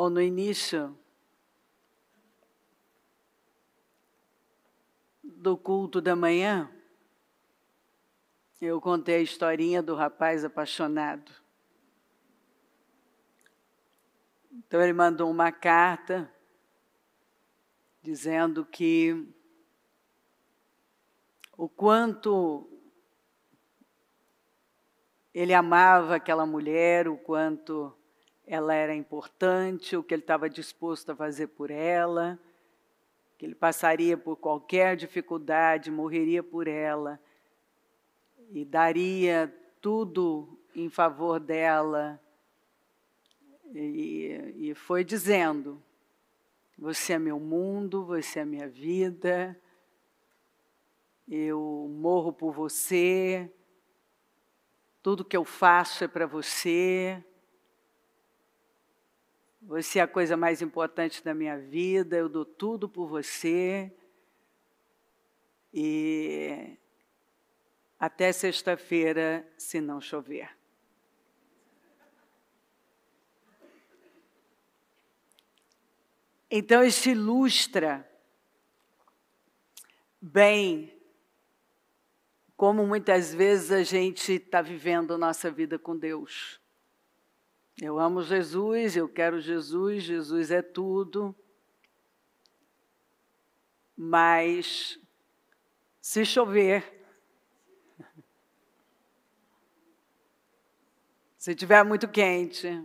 Bom, no início do culto da manhã, eu contei a historinha do rapaz apaixonado. Então ele mandou uma carta dizendo que o quanto ele amava aquela mulher, o quanto ela era importante, o que ele estava disposto a fazer por ela, que ele passaria por qualquer dificuldade, morreria por ela e daria tudo em favor dela. E foi dizendo: você é meu mundo, você é minha vida, eu morro por você, tudo que eu faço é para você, você é a coisa mais importante da minha vida, eu dou tudo por você. E até sexta-feira, se não chover. Então, isso ilustra bem como muitas vezes a gente está vivendo a nossa vida com Deus. Eu amo Jesus, eu quero Jesus, Jesus é tudo, mas se chover, se estiver muito quente,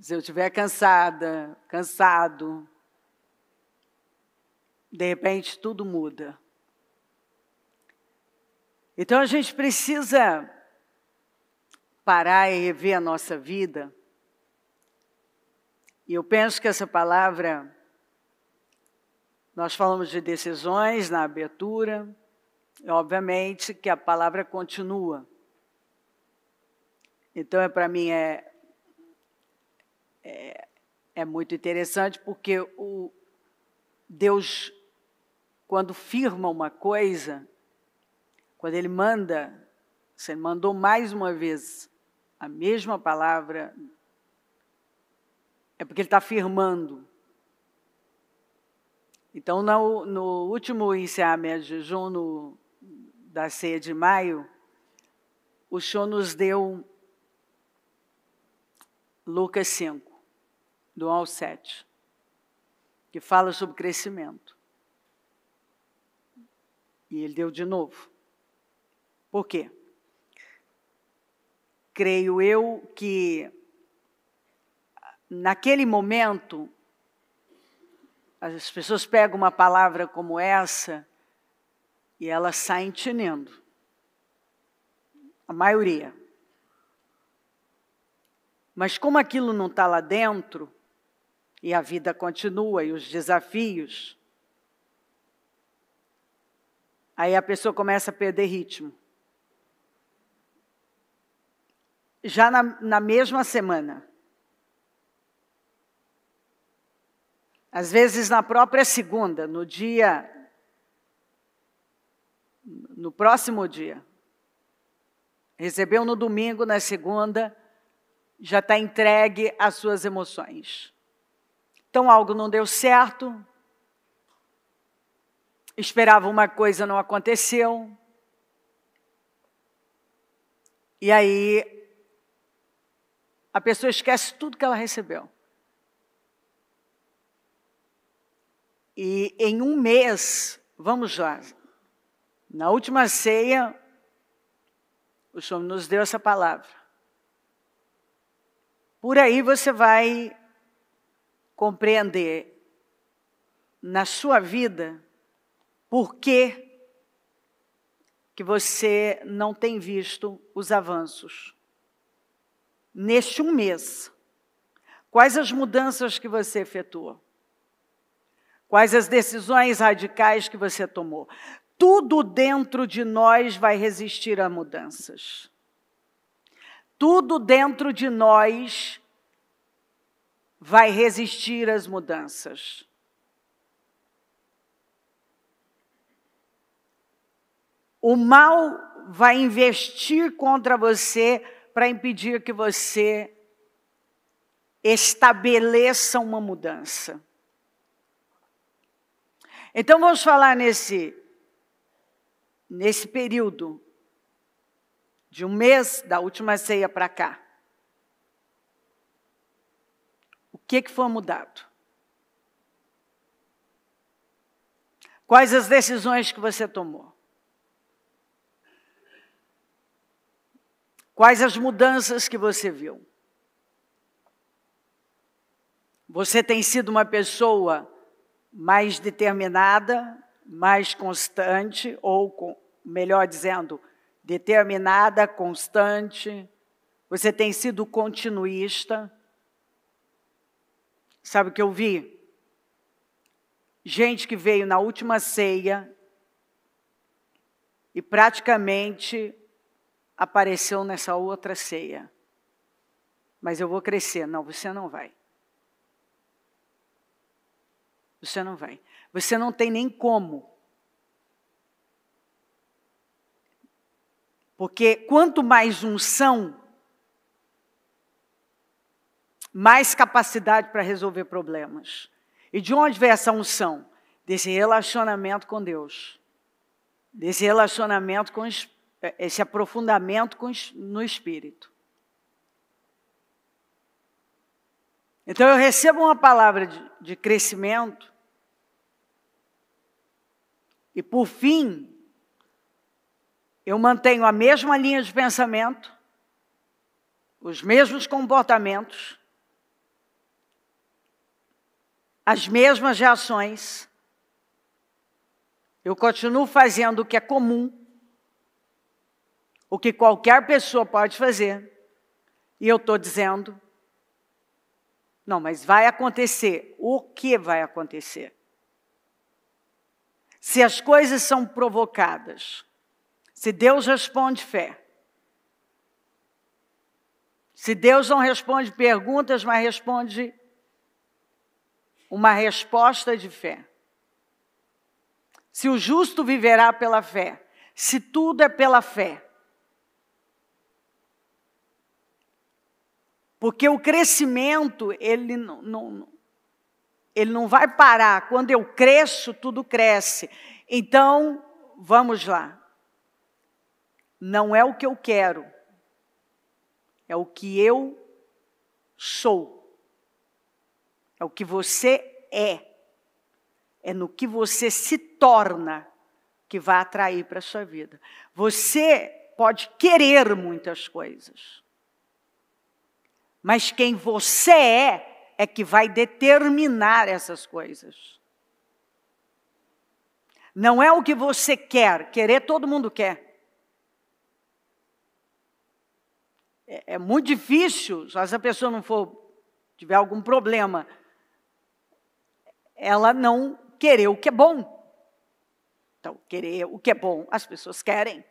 se eu estiver cansada, cansado, de repente tudo muda. Então a gente precisa parar e rever a nossa vida. E eu penso que essa palavra, nós falamos de decisões na abertura, e obviamente que a palavra continua. Então para mim é muito interessante, porque Deus, quando firma uma coisa, quando Ele manda, se Ele mandou mais uma vez a mesma palavra, é porque Ele está firmando. Então, no último encerramento de jejum da ceia de maio, o Senhor nos deu Lucas 5, do 1 ao 7, que fala sobre crescimento. E Ele deu de novo. Por quê? Creio eu que, naquele momento, as pessoas pegam uma palavra como essa e elas saem tinindo. A maioria. Mas como aquilo não está lá dentro, e a vida continua, e os desafios, aí a pessoa começa a perder ritmo. Já na mesma semana. Às vezes na própria segunda, no próximo dia. Recebeu no domingo, na segunda, já está entregue às suas emoções. Então algo não deu certo, esperava uma coisa, não aconteceu, e aí a pessoa esquece tudo que ela recebeu. E em um mês, vamos lá, na última ceia, o Senhor nos deu essa palavra. Por aí você vai compreender na sua vida por que você não tem visto os avanços. Neste um mês, quais as mudanças que você efetuou? Quais as decisões radicais que você tomou? Tudo dentro de nós vai resistir a mudanças. Tudo dentro de nós vai resistir às mudanças. O mal vai investir contra você para impedir que você estabeleça uma mudança. Então, vamos falar nesse período de um mês, da última ceia para cá. O que foi mudado? Quais as decisões que você tomou? Quais as mudanças que você viu? Você tem sido uma pessoa mais determinada, mais constante, ou, melhor dizendo, determinada, constante? Você tem sido continuista? Sabe o que eu vi? Gente que veio na última ceia e praticamente apareceu nessa outra ceia. Mas eu vou crescer. Não, você não vai. Você não vai. Você não tem nem como. Porque quanto mais unção, mais capacidade para resolver problemas. E de onde vem essa unção? Desse relacionamento com Deus. Desse relacionamento com esse aprofundamento no Espírito. Então eu recebo uma palavra de crescimento. E por fim, eu mantenho a mesma linha de pensamento, os mesmos comportamentos, as mesmas reações. Eu continuo fazendo o que é comum, o que qualquer pessoa pode fazer. E eu estou dizendo, não, mas vai acontecer. O que vai acontecer? Se as coisas são provocadas, se Deus responde fé, se Deus não responde perguntas, mas responde uma resposta de fé. Se o justo viverá pela fé, se tudo é pela fé. Porque o crescimento, ele não vai parar. Quando eu cresço, tudo cresce. Então, vamos lá. Não é o que eu quero, é o que eu sou. É o que você é. É no que você se torna que vai atrair para a sua vida. Você pode querer muitas coisas. Mas quem você é que vai determinar essas coisas. Não é o que você quer. Querer todo mundo quer. É muito difícil, se essa pessoa não tiver algum problema, ela não querer o que é bom. Então, querer o que é bom, as pessoas querem.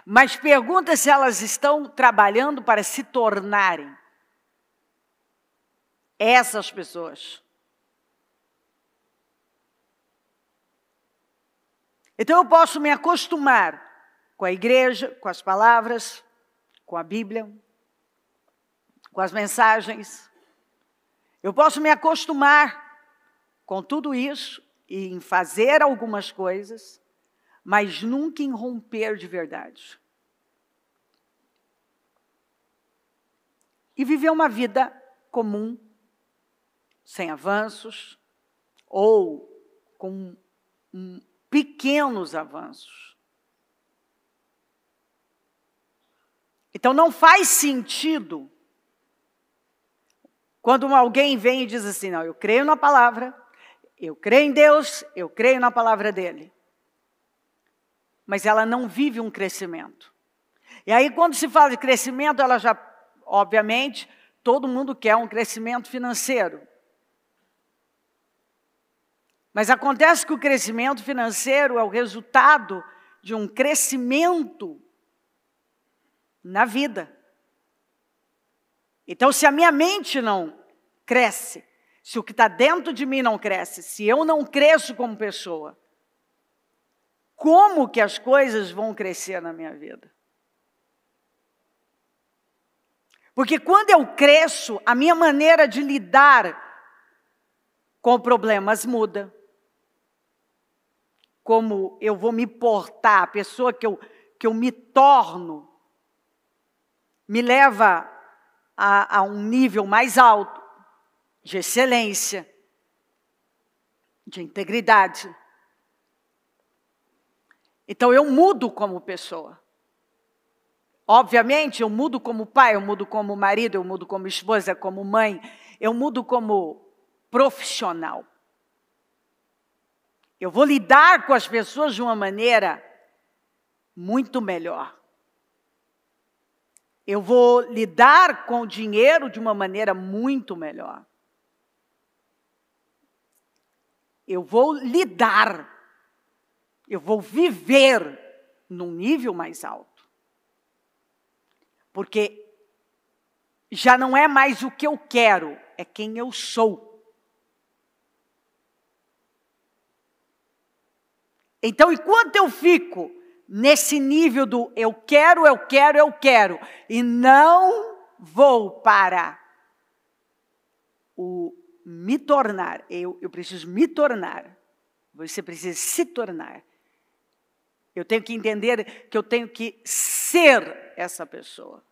Mas pergunta se elas estão trabalhando para se tornarem essas pessoas. Então eu posso me acostumar com a igreja, com as palavras, com a Bíblia, com as mensagens. Eu posso me acostumar com tudo isso e em fazer algumas coisas, mas nunca em romper de verdade. E viver uma vida comum, sem avanços, ou com pequenos avanços. Então não faz sentido quando alguém vem e diz assim, não, eu creio na palavra, eu creio em Deus, eu creio na palavra dele. Mas ela não vive um crescimento. E aí quando se fala de crescimento, ela já, obviamente, todo mundo quer um crescimento financeiro. Mas acontece que o crescimento financeiro é o resultado de um crescimento na vida. Então, se a minha mente não cresce, se o que está dentro de mim não cresce, se eu não cresço como pessoa, como que as coisas vão crescer na minha vida? Porque quando eu cresço, a minha maneira de lidar com problemas muda. Como eu vou me portar, a pessoa que eu me torno, me leva a um nível mais alto de excelência, de integridade. Então eu mudo como pessoa. Obviamente eu mudo como pai, eu mudo como marido, eu mudo como esposa, como mãe, eu mudo como profissional. Eu vou lidar com as pessoas de uma maneira muito melhor. Eu vou lidar com o dinheiro de uma maneira muito melhor. Eu vou lidar, eu vou viver num nível mais alto. Porque já não é mais o que eu quero, é quem eu sou. Então, enquanto eu fico nesse nível do eu quero, e não vou para o me tornar, eu preciso me tornar, você precisa se tornar. Eu tenho que entender que eu tenho que ser essa pessoa.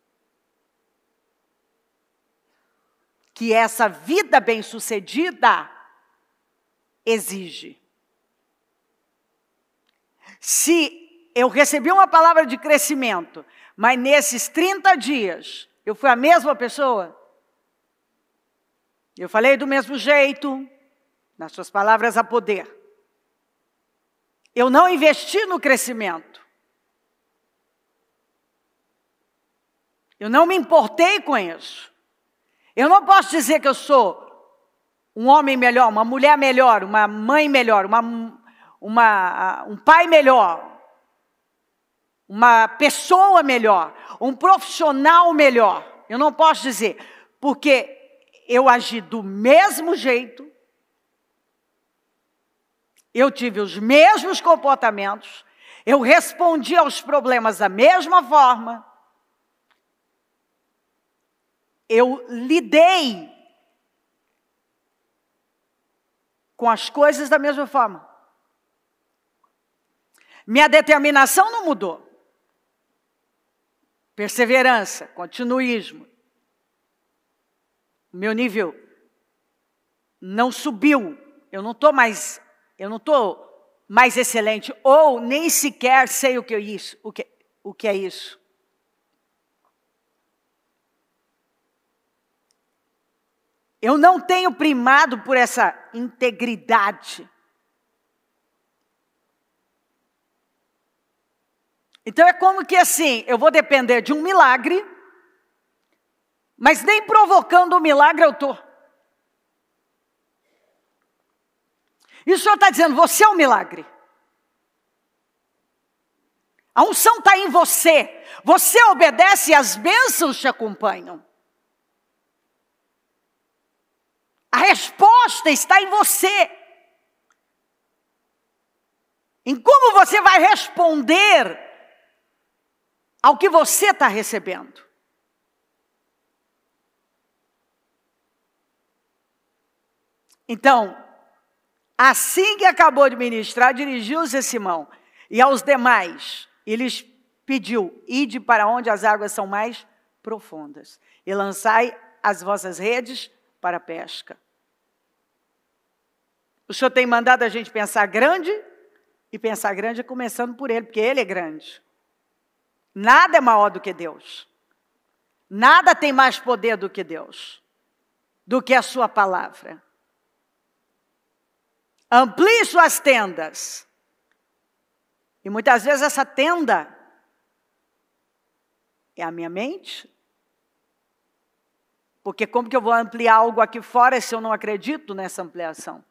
Que essa vida bem-sucedida exige. Se eu recebi uma palavra de crescimento, mas nesses 30 dias eu fui a mesma pessoa, eu falei do mesmo jeito, nas suas palavras há poder. Eu não investi no crescimento. Eu não me importei com isso. Eu não posso dizer que eu sou um homem melhor, uma mulher melhor, uma mãe melhor, um pai melhor, uma pessoa melhor, um profissional melhor. Eu não posso dizer, porque eu agi do mesmo jeito, eu tive os mesmos comportamentos, eu respondi aos problemas da mesma forma, eu lidei com as coisas da mesma forma. Minha determinação não mudou. Perseverança, continuismo. Meu nível não subiu. Eu não estou mais excelente, ou nem sequer sei o que é isso. Eu não tenho primado por essa integridade. Então é como que assim, eu vou depender de um milagre, mas nem provocando o milagre eu estou. E o Senhor está dizendo, você é um milagre. A unção está em você. Você obedece e as bênçãos te acompanham. A resposta está em você. Em como você vai responder ao que você está recebendo. Então, assim que acabou de ministrar, dirigiu-se a Simão e aos demais, e lhes pediu, ide para onde as águas são mais profundas, e lançai as vossas redes para a pesca. O Senhor tem mandado a gente pensar grande, e pensar grande é começando por Ele, porque Ele é grande. Nada é maior do que Deus. Nada tem mais poder do que Deus, do que a sua palavra. Amplie suas tendas. E muitas vezes essa tenda é a minha mente. Porque como que eu vou ampliar algo aqui fora se eu não acredito nessa ampliação?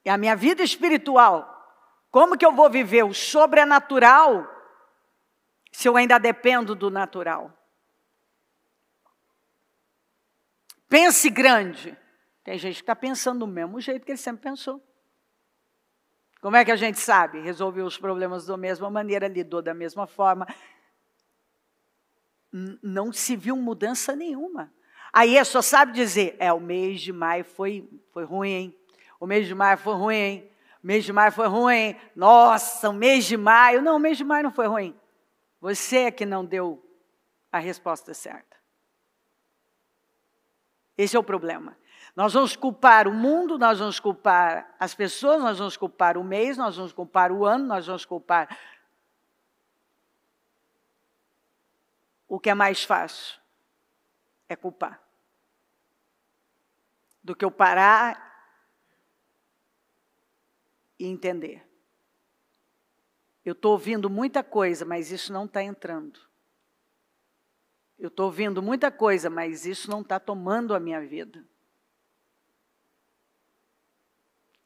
E a minha vida espiritual, como que eu vou viver o sobrenatural se eu ainda dependo do natural? Pense grande. Tem gente que está pensando do mesmo jeito que ele sempre pensou. Como é que a gente sabe? Resolveu os problemas da mesma maneira, lidou da mesma forma. Não se viu mudança nenhuma. Aí só sabe dizer, o mês de maio foi ruim, hein? O mês de maio foi ruim, hein? O mês de maio foi ruim. Nossa, o mês de maio. Não, o mês de maio não foi ruim. Você é que não deu a resposta certa. Esse é o problema. Nós vamos culpar o mundo, nós vamos culpar as pessoas, nós vamos culpar o mês, nós vamos culpar o ano, nós vamos culpar. O que é mais fácil é culpar. Do que eu parar e entender. Eu estou ouvindo muita coisa, mas isso não está entrando. Eu estou ouvindo muita coisa, mas isso não está tomando a minha vida.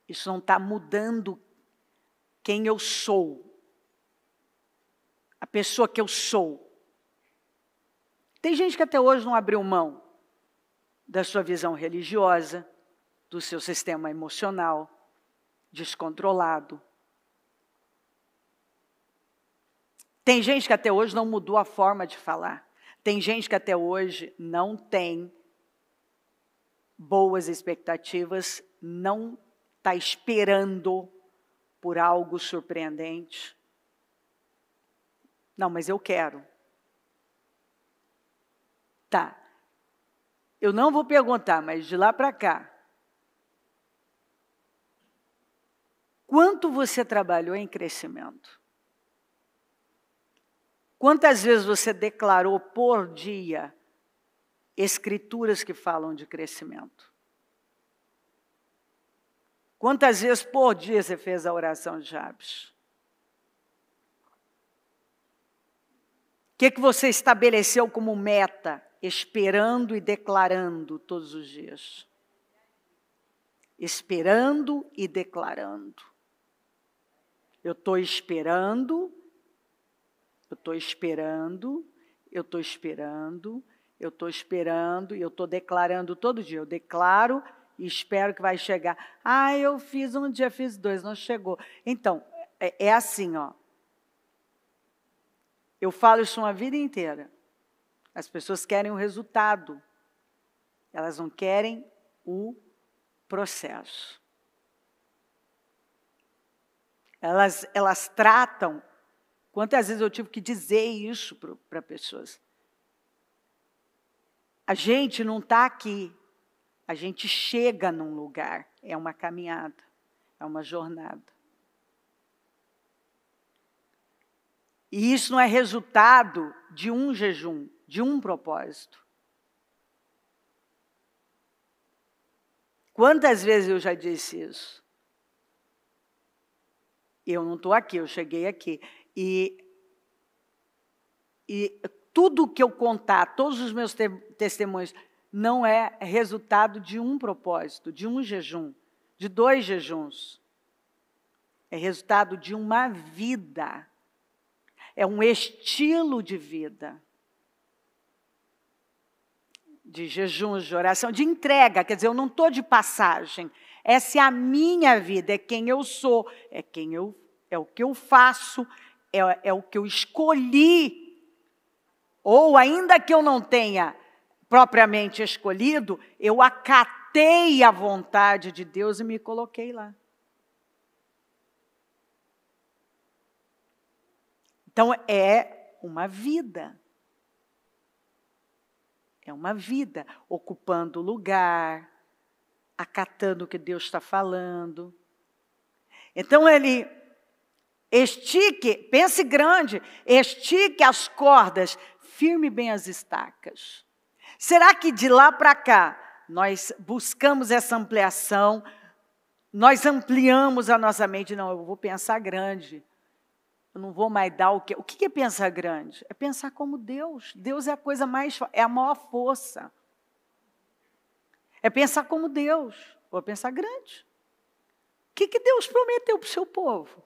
Isso não está mudando quem eu sou. A pessoa que eu sou. Tem gente que até hoje não abriu mão da sua visão religiosa, do seu sistema emocional, descontrolado. Tem gente que até hoje não mudou a forma de falar. Tem gente que até hoje não tem boas expectativas, não está esperando por algo surpreendente. Não, mas eu quero. Tá. Eu não vou perguntar, mas de lá para cá, quanto você trabalhou em crescimento? Quantas vezes você declarou por dia escrituras que falam de crescimento? Quantas vezes por dia você fez a oração de Jabes? O que você estabeleceu como meta, esperando e declarando todos os dias? Esperando e declarando. Eu estou esperando, eu estou esperando, eu estou esperando, eu estou esperando, e eu estou declarando todo dia. Eu declaro e espero que vai chegar. Eu fiz um dia, fiz 2, não chegou. Então, é assim, ó. Eu falo isso uma vida inteira. As pessoas querem o resultado. Elas não querem o processo. Elas tratam. Quantas vezes eu tive que dizer isso para pessoas? A gente não está aqui. A gente chega num lugar. É uma caminhada. É uma jornada. E isso não é resultado de um jejum, de um propósito. Quantas vezes eu já disse isso? Eu não estou aqui, eu cheguei aqui. E tudo que eu contar, todos os meus testemunhos, não é resultado de um propósito, de um jejum, de 2 jejuns. É resultado de uma vida. É um estilo de vida. De jejuns, de oração, de entrega. Quer dizer, eu não estou de passagem. Essa é a minha vida, é quem eu sou, é o que eu faço, é o que eu escolhi. Ou ainda que eu não tenha propriamente escolhido, eu acatei a vontade de Deus e me coloquei lá. Então, é uma vida. É uma vida, ocupando lugar, acatando o que Deus está falando. Então, ele estique, pense grande, estique as cordas, firme bem as estacas. Será que de lá para cá, nós buscamos essa ampliação, nós ampliamos a nossa mente? Não, eu vou pensar grande. Eu não vou mais dar o quê? O que é pensar grande? É pensar como Deus. Deus é a coisa mais, é a maior força. É pensar como Deus. Vou pensar grande. O que Deus prometeu para o seu povo?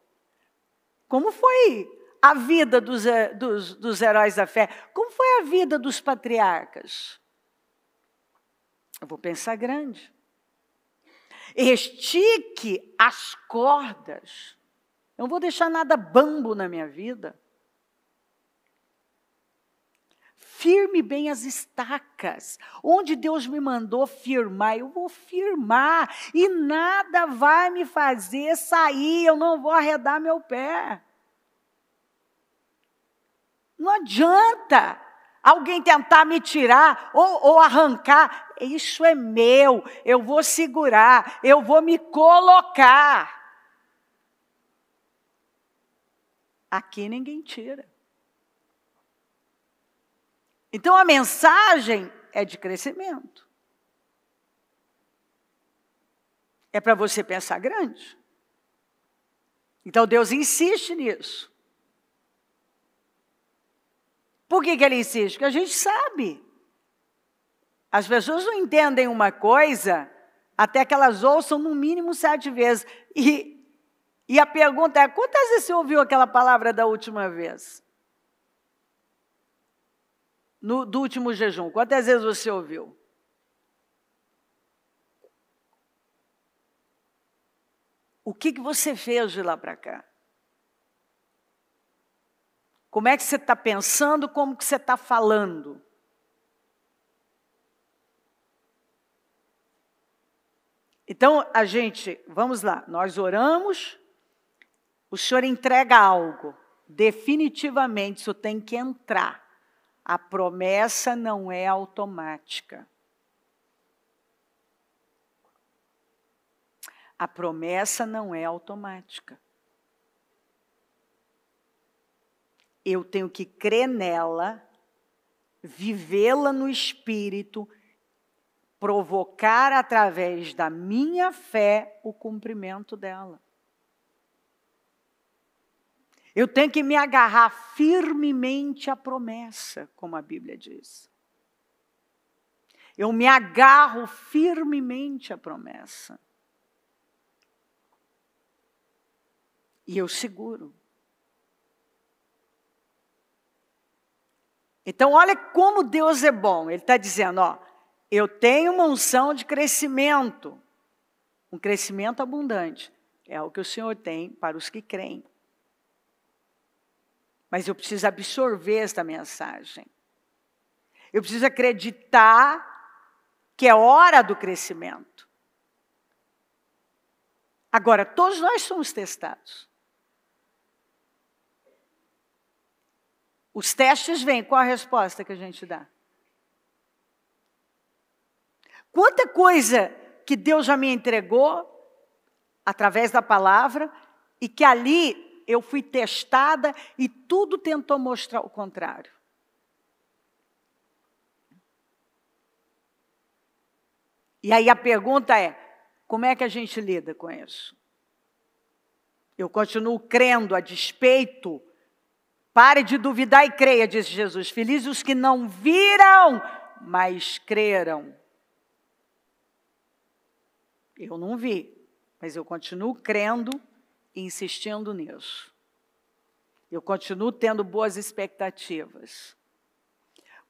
Como foi a vida dos heróis da fé? Como foi a vida dos patriarcas? Eu vou pensar grande. Estique as cordas. Eu não vou deixar nada bambo na minha vida. Firme bem as estacas. Onde Deus me mandou firmar, eu vou firmar. E nada vai me fazer sair, eu não vou arredar meu pé. Não adianta alguém tentar me tirar ou arrancar. Isso é meu, eu vou segurar, eu vou me colocar. Aqui ninguém tira. Então a mensagem é de crescimento. É para você pensar grande. Então Deus insiste nisso. Por que Ele insiste? Porque a gente sabe. As pessoas não entendem uma coisa até que elas ouçam no mínimo 7 vezes. E a pergunta é, quantas vezes você ouviu aquela palavra da última vez? Do último jejum, quantas vezes você ouviu? O que você fez de lá para cá? Como é que você está pensando, como que você está falando? Então, vamos lá, nós oramos, o Senhor entrega algo, definitivamente isso tem que entrar. A promessa não é automática. A promessa não é automática. Eu tenho que crer nela, vivê-la no Espírito, provocar através da minha fé o cumprimento dela. Eu tenho que me agarrar firmemente à promessa, como a Bíblia diz. Eu me agarro firmemente à promessa. E eu seguro. Então, olha como Deus é bom. Ele está dizendo, eu tenho uma unção de crescimento. Um crescimento abundante. É o que o Senhor tem para os que creem. Mas eu preciso absorver esta mensagem. Eu preciso acreditar que é hora do crescimento. Agora, todos nós somos testados. Os testes vêm, qual a resposta que a gente dá? Quanta coisa que Deus já me entregou através da palavra e que ali eu fui testada e tudo tentou mostrar o contrário. E aí a pergunta é, como é que a gente lida com isso? Eu continuo crendo a despeito. Pare de duvidar e creia, disse Jesus. Felizes os que não viram, mas creram. Eu não vi, mas eu continuo crendo e insistindo nisso. Eu continuo tendo boas expectativas.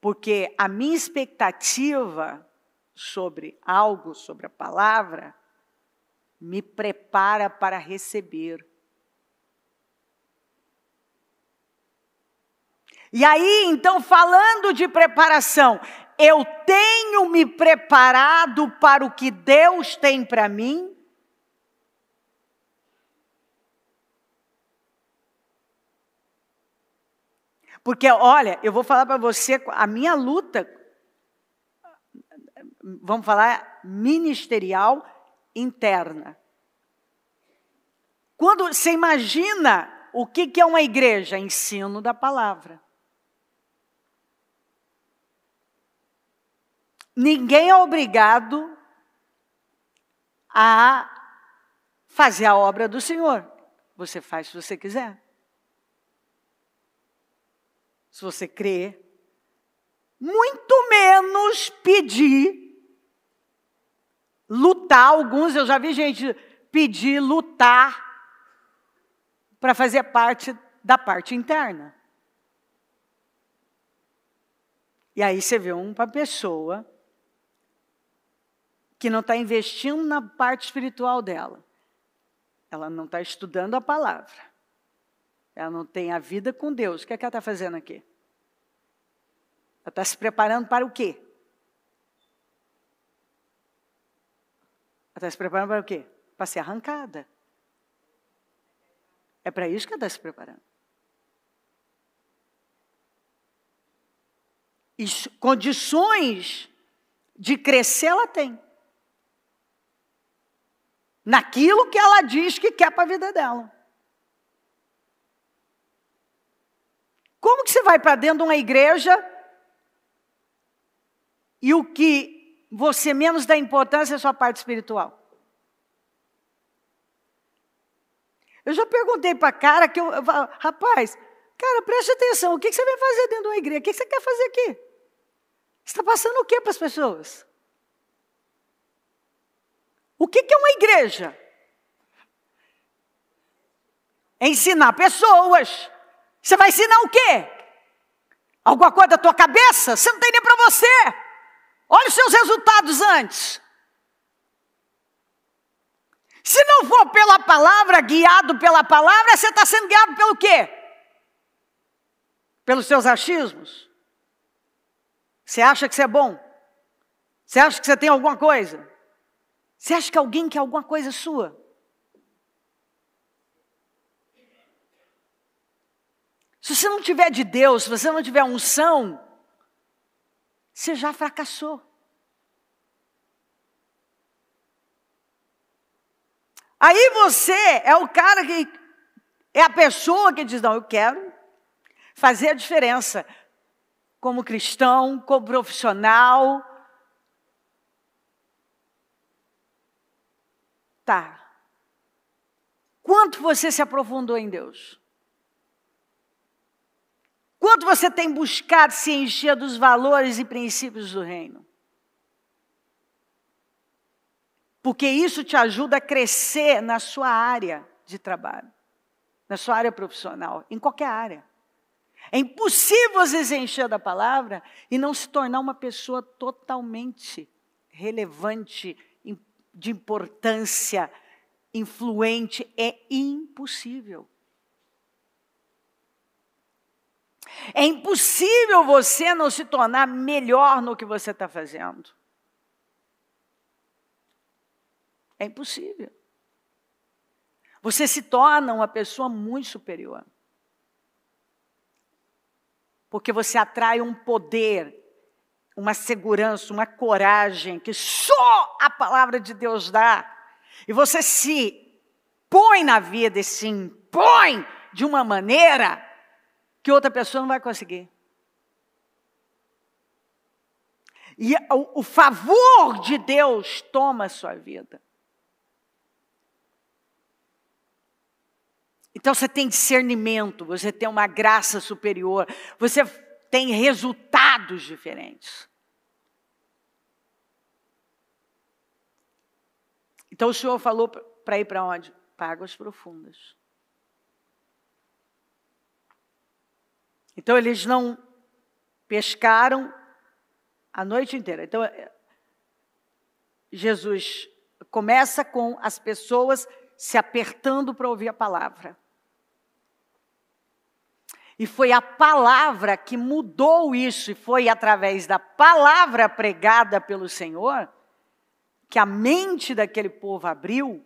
Porque a minha expectativa sobre algo, sobre a palavra, me prepara para receber. E aí, então, falando de preparação, eu tenho me preparado para o que Deus tem para mim? Porque, olha, eu vou falar para você, a minha luta, vamos falar, ministerial interna. Quando você imagina o que é uma igreja? Ensino da palavra. Ninguém é obrigado a fazer a obra do Senhor. Você faz se você quiser. Se você crer. Muito menos pedir. Lutar. Alguns, eu já vi gente pedir, lutar para fazer parte da parte interna. E aí você vê uma pessoa que não está investindo na parte espiritual dela. Ela não está estudando a palavra. ela não tem a vida com Deus. O que é que ela está fazendo aqui? Ela está se preparando para o quê? Ela está se preparando para o quê? Para ser arrancada. É para isso que ela está se preparando. E condições de crescer ela tem. Naquilo que ela diz que quer para a vida dela. Como que você vai para dentro de uma igreja e o que você menos dá importância é a sua parte espiritual? Eu já perguntei para cara que eu falo, rapaz, cara, preste atenção, o que você vem fazer dentro de uma igreja? O que você quer fazer aqui? Você está passando o que para as pessoas? O que é uma igreja? É ensinar pessoas. Você vai ensinar o quê? Alguma coisa da tua cabeça? Você não tem nem para você. Olha os seus resultados antes. Se não for pela palavra, guiado pela palavra, você está sendo guiado pelo quê? Pelos seus achismos? Você acha que você é bom? Você acha que você tem alguma coisa? Você acha que alguém quer alguma coisa sua? Se você não tiver de Deus, se você não tiver unção, você já fracassou. Aí você é o cara que é a pessoa que diz, não, eu quero fazer a diferença como cristão, como profissional. Tá. Quanto você se aprofundou em Deus? Quanto você tem buscado se encher dos valores e princípios do reino? Porque isso te ajuda a crescer na sua área de trabalho, na sua área profissional, em qualquer área. É impossível você se encher da palavra e não se tornar uma pessoa totalmente relevante, de importância, influente. É impossível. É impossível você não se tornar melhor no que você está fazendo. É impossível. Você se torna uma pessoa muito superior. Porque você atrai um poder, uma segurança, uma coragem que só a palavra de Deus dá. E você se põe na vida e se impõe de uma maneira que outra pessoa não vai conseguir. E o favor de Deus toma a sua vida. Então você tem discernimento, você tem uma graça superior, você tem resultados diferentes. Então o Senhor falou para ir para onde? Para águas profundas. Então eles não pescaram a noite inteira. Então Jesus começa com as pessoas se apertando para ouvir a palavra. E foi a palavra que mudou isso, e foi através da palavra pregada pelo Senhor que a mente daquele povo abriu,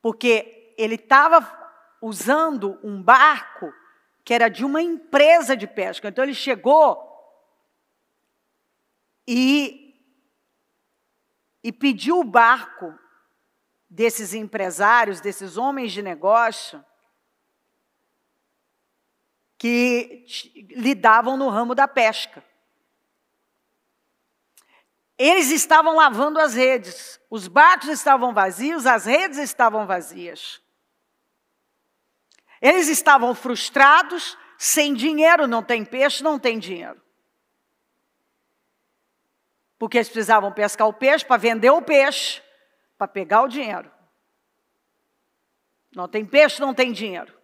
porque ele estava usando um barco que era de uma empresa de pesca. Então ele chegou e pediu o barco desses empresários, desses homens de negócio, que lidavam no ramo da pesca. Eles estavam lavando as redes, os barcos estavam vazios, as redes estavam vazias. Eles estavam frustrados, sem dinheiro, não tem peixe, não tem dinheiro. Porque eles precisavam pescar o peixe para vender o peixe, para pegar o dinheiro. Não tem peixe, não tem dinheiro.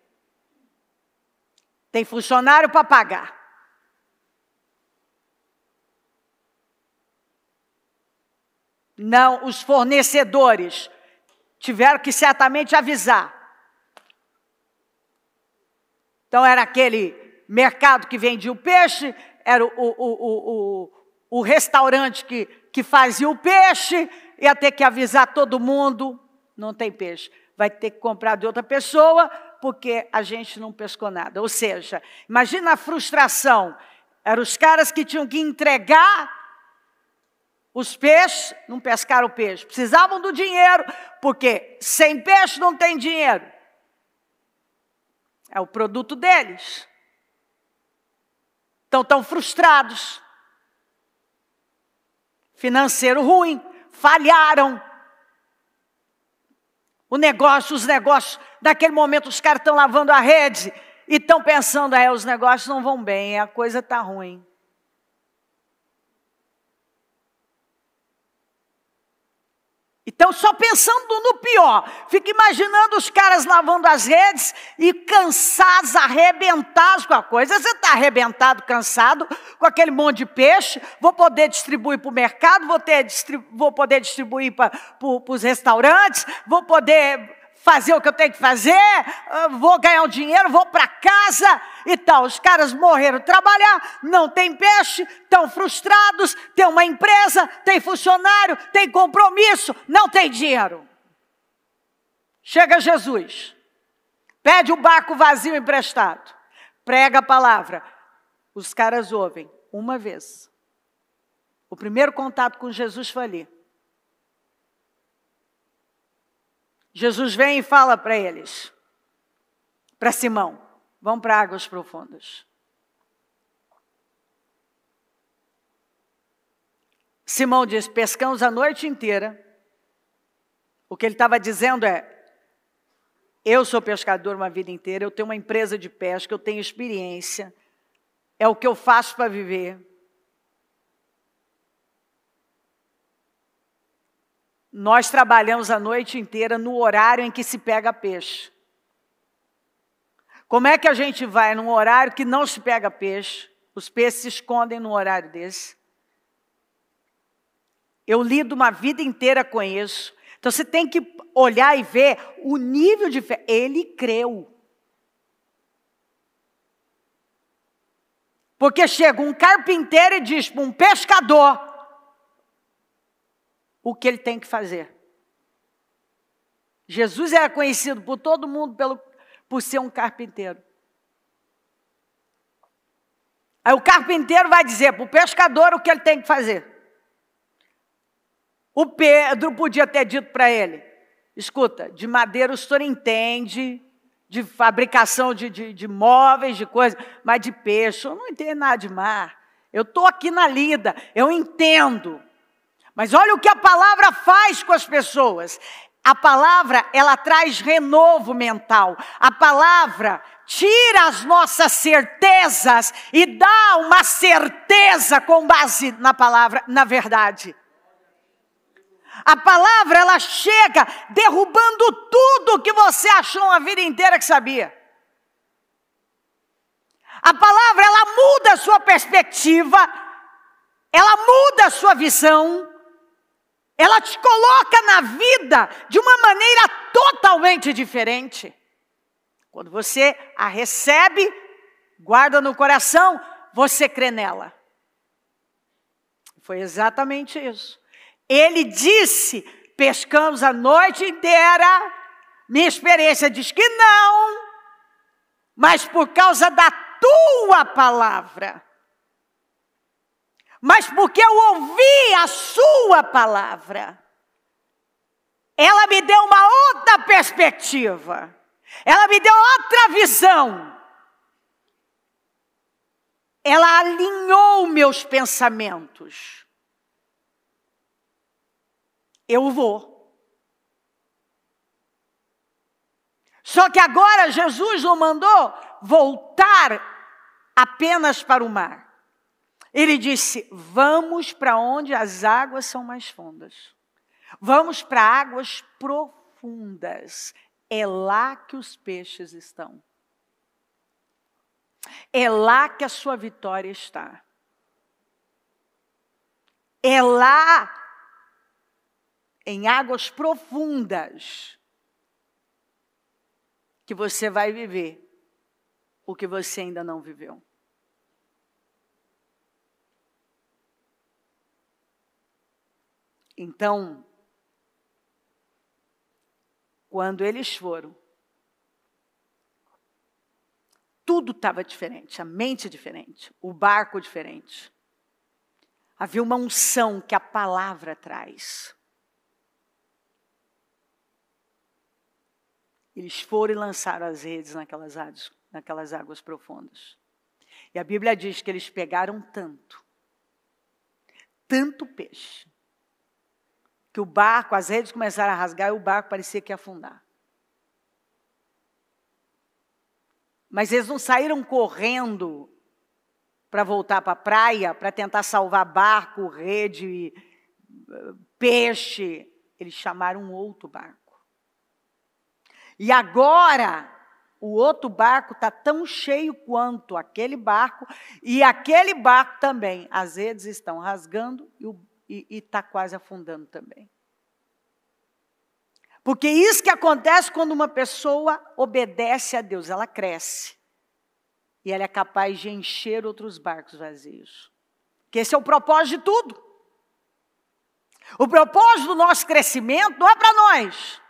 Tem funcionário para pagar. Não, os fornecedores tiveram que certamente avisar. Então era aquele mercado que vendia o peixe, era o restaurante que fazia o peixe, ia ter que avisar todo mundo, não tem peixe. Vai ter que comprar de outra pessoa, porque a gente não pescou nada. Ou seja, imagina a frustração. Eram os caras que tinham que entregar os peixes, não pescaram o peixe. Precisavam do dinheiro, porque sem peixe não tem dinheiro. É o produto deles. Então estão frustrados. Financeiro ruim, falharam. Os negócios, naquele momento os caras estão lavando a rede e estão pensando, os negócios não vão bem, a coisa está ruim. Então, só pensando no pior, fica imaginando os caras lavando as redes e cansados, arrebentados com a coisa. Você está arrebentado, cansado, com aquele monte de peixe, vou poder distribuir para o mercado, vou poder distribuir para os restaurantes, vou poder fazer o que eu tenho que fazer, vou ganhar o dinheiro, vou para casa e tal. Os caras morreram trabalhar, não tem peixe, estão frustrados, tem uma empresa, tem funcionário, tem compromisso, não tem dinheiro. Chega Jesus, pede o barco vazio emprestado, prega a palavra. Os caras ouvem uma vez. O primeiro contato com Jesus foi ali. Jesus vem e fala para eles, para Simão, vão para águas profundas. Simão diz, pescamos a noite inteira. O que ele estava dizendo é, eu sou pescador uma vida inteira, eu tenho uma empresa de pesca, eu tenho experiência, é o que eu faço para viver. Nós trabalhamos a noite inteira no horário em que se pega peixe. Como é que a gente vai num horário que não se pega peixe? Os peixes se escondem num horário desse. Eu lido uma vida inteira com isso. Então você tem que olhar e ver o nível de fé. Ele creu. Porque chega um carpinteiro e diz para um pescador o que ele tem que fazer. Jesus era conhecido por todo mundo por ser um carpinteiro. Aí o carpinteiro vai dizer para o pescador o que ele tem que fazer. O Pedro podia ter dito para ele, escuta, de madeira o senhor entende, de fabricação de móveis, de coisas, mas de peixe, eu não entendo nada de mar. Eu estou aqui na lida, eu entendo. Mas olha o que a palavra faz com as pessoas. A palavra, ela traz renovo mental. A palavra tira as nossas certezas e dá uma certeza com base na palavra, na verdade. A palavra, ela chega derrubando tudo que você achou a vida inteira que sabia. A palavra, ela muda a sua perspectiva, ela muda a sua visão. Ela te coloca na vida de uma maneira totalmente diferente. Quando você a recebe, guarda no coração, você crê nela. Foi exatamente isso. Ele disse, pescamos a noite inteira, minha experiência diz que não, mas por causa da tua palavra. Mas porque eu ouvi a sua palavra, ela me deu uma outra perspectiva, ela me deu outra visão, ela alinhou meus pensamentos. Eu vou. Só que agora Jesus não mandou voltar apenas para o mar. Ele disse, vamos para onde as águas são mais fundas. Vamos para águas profundas. É lá que os peixes estão. É lá que a sua vitória está. É lá, em águas profundas, que você vai viver o que você ainda não viveu. Então, quando eles foram, tudo estava diferente, a mente diferente, o barco diferente. Havia uma unção que a palavra traz. Eles foram e lançaram as redes naquelas águas profundas. E a Bíblia diz que eles pegaram tanto peixe, que o barco, as redes começaram a rasgar e o barco parecia que ia afundar. Mas eles não saíram correndo para voltar para a praia, para tentar salvar barco, rede, peixe. Eles chamaram um outro barco. E agora, o outro barco está tão cheio quanto aquele barco, e aquele barco também. As redes estão rasgando e está quase afundando também. Porque isso que acontece quando uma pessoa obedece a Deus, ela cresce. E ela é capaz de encher outros barcos vazios. Porque esse é o propósito de tudo. O propósito do nosso crescimento não é para nós.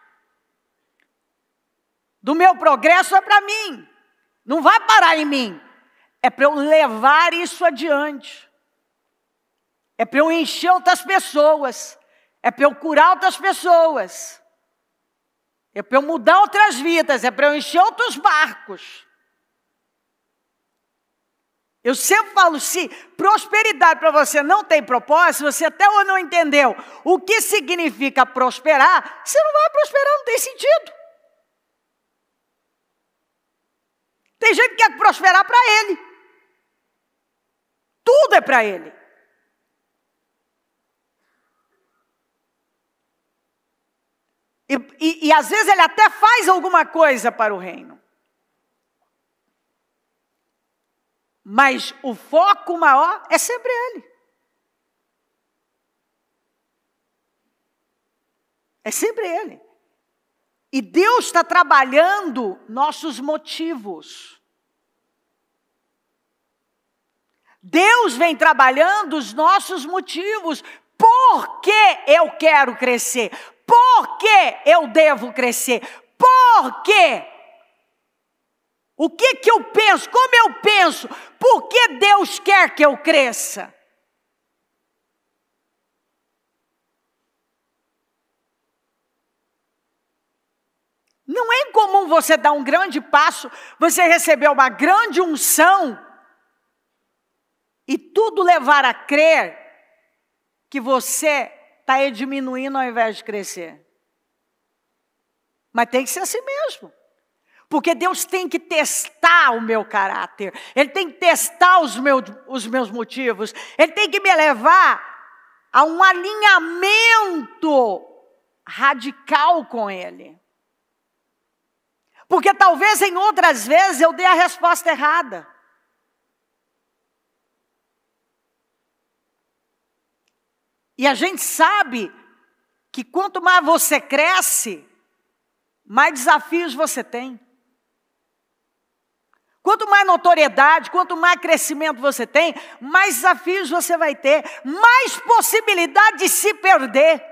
Do meu progresso é para mim. Não vai parar em mim. É para eu levar isso adiante. É para eu encher outras pessoas. É para eu curar outras pessoas. É para eu mudar outras vidas. É para eu encher outros barcos. Eu sempre falo, se prosperidade para você não tem propósito, você até hoje não entendeu o que significa prosperar, você não vai prosperar, não tem sentido. Tem gente que quer prosperar para ele. Tudo é para ele. E às vezes ele até faz alguma coisa para o reino. Mas o foco maior é sempre ele. É sempre ele. E Deus está trabalhando nossos motivos. Deus vem trabalhando os nossos motivos. Por que eu quero crescer? Por que eu devo crescer? Por quê? O que eu penso? Como eu penso? Por que Deus quer que eu cresça? Não é incomum você dar um grande passo, você receber uma grande unção e tudo levar a crer que você está diminuindo ao invés de crescer. Mas tem que ser assim mesmo. Porque Deus tem que testar o meu caráter. Ele tem que testar os meus motivos. Ele tem que me levar a um alinhamento radical com Ele. Porque talvez em outras vezes eu dê a resposta errada. E a gente sabe que quanto mais você cresce, mais desafios você tem. Quanto mais notoriedade, quanto mais crescimento você tem, mais desafios você vai ter, mais possibilidade de se perder.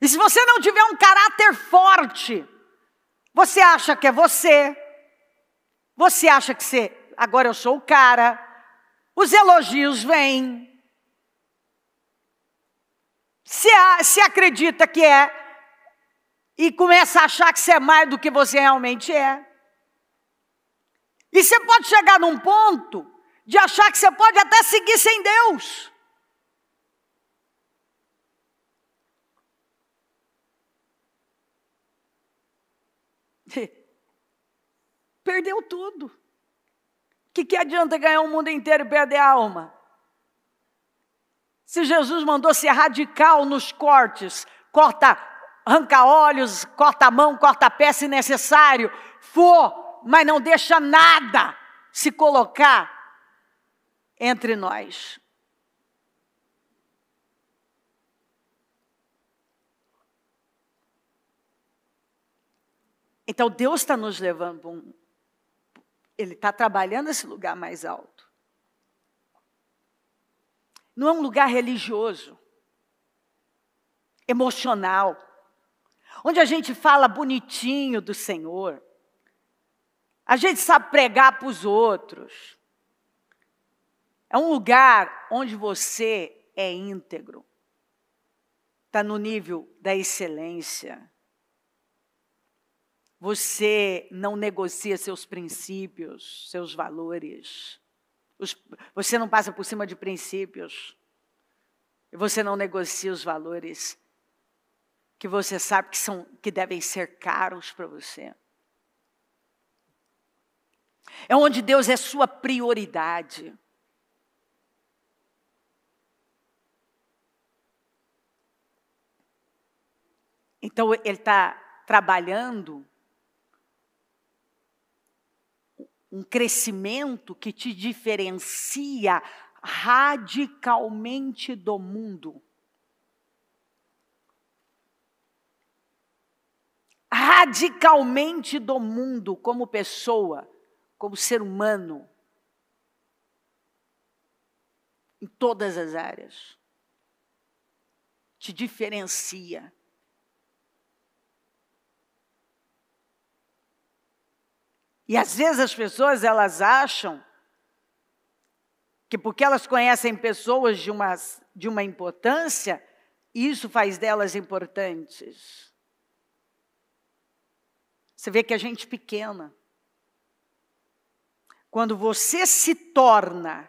E se você não tiver um caráter forte, você acha que é você acha que agora eu sou o cara, os elogios vêm, se acredita que é, e começa a achar que você é mais do que você realmente é. E você pode chegar num ponto de achar que você pode até seguir sem Deus. Perdeu tudo. O que adianta ganhar o mundo inteiro e perder a alma? Se Jesus mandou ser radical nos cortes, arranca olhos, corta a mão, corta a pé se necessário, mas não deixa nada se colocar entre nós. Então, Deus está nos levando para Ele está trabalhando esse lugar mais alto. Não é um lugar religioso, emocional, onde a gente fala bonitinho do Senhor. A gente sabe pregar para os outros. É um lugar onde você é íntegro. Está no nível da excelência. Você não negocia seus princípios, seus valores. Você não passa por cima de princípios. E você não negocia os valores que você sabe que devem ser caros para você. É onde Deus é sua prioridade. Então, Ele está trabalhando um crescimento que te diferencia radicalmente do mundo. Radicalmente do mundo, como pessoa, como ser humano, em todas as áreas. Te diferencia. E às vezes as pessoas, elas acham que porque elas conhecem pessoas de uma importância, isso faz delas importantes. Você vê que a gente pequena. Quando você se torna,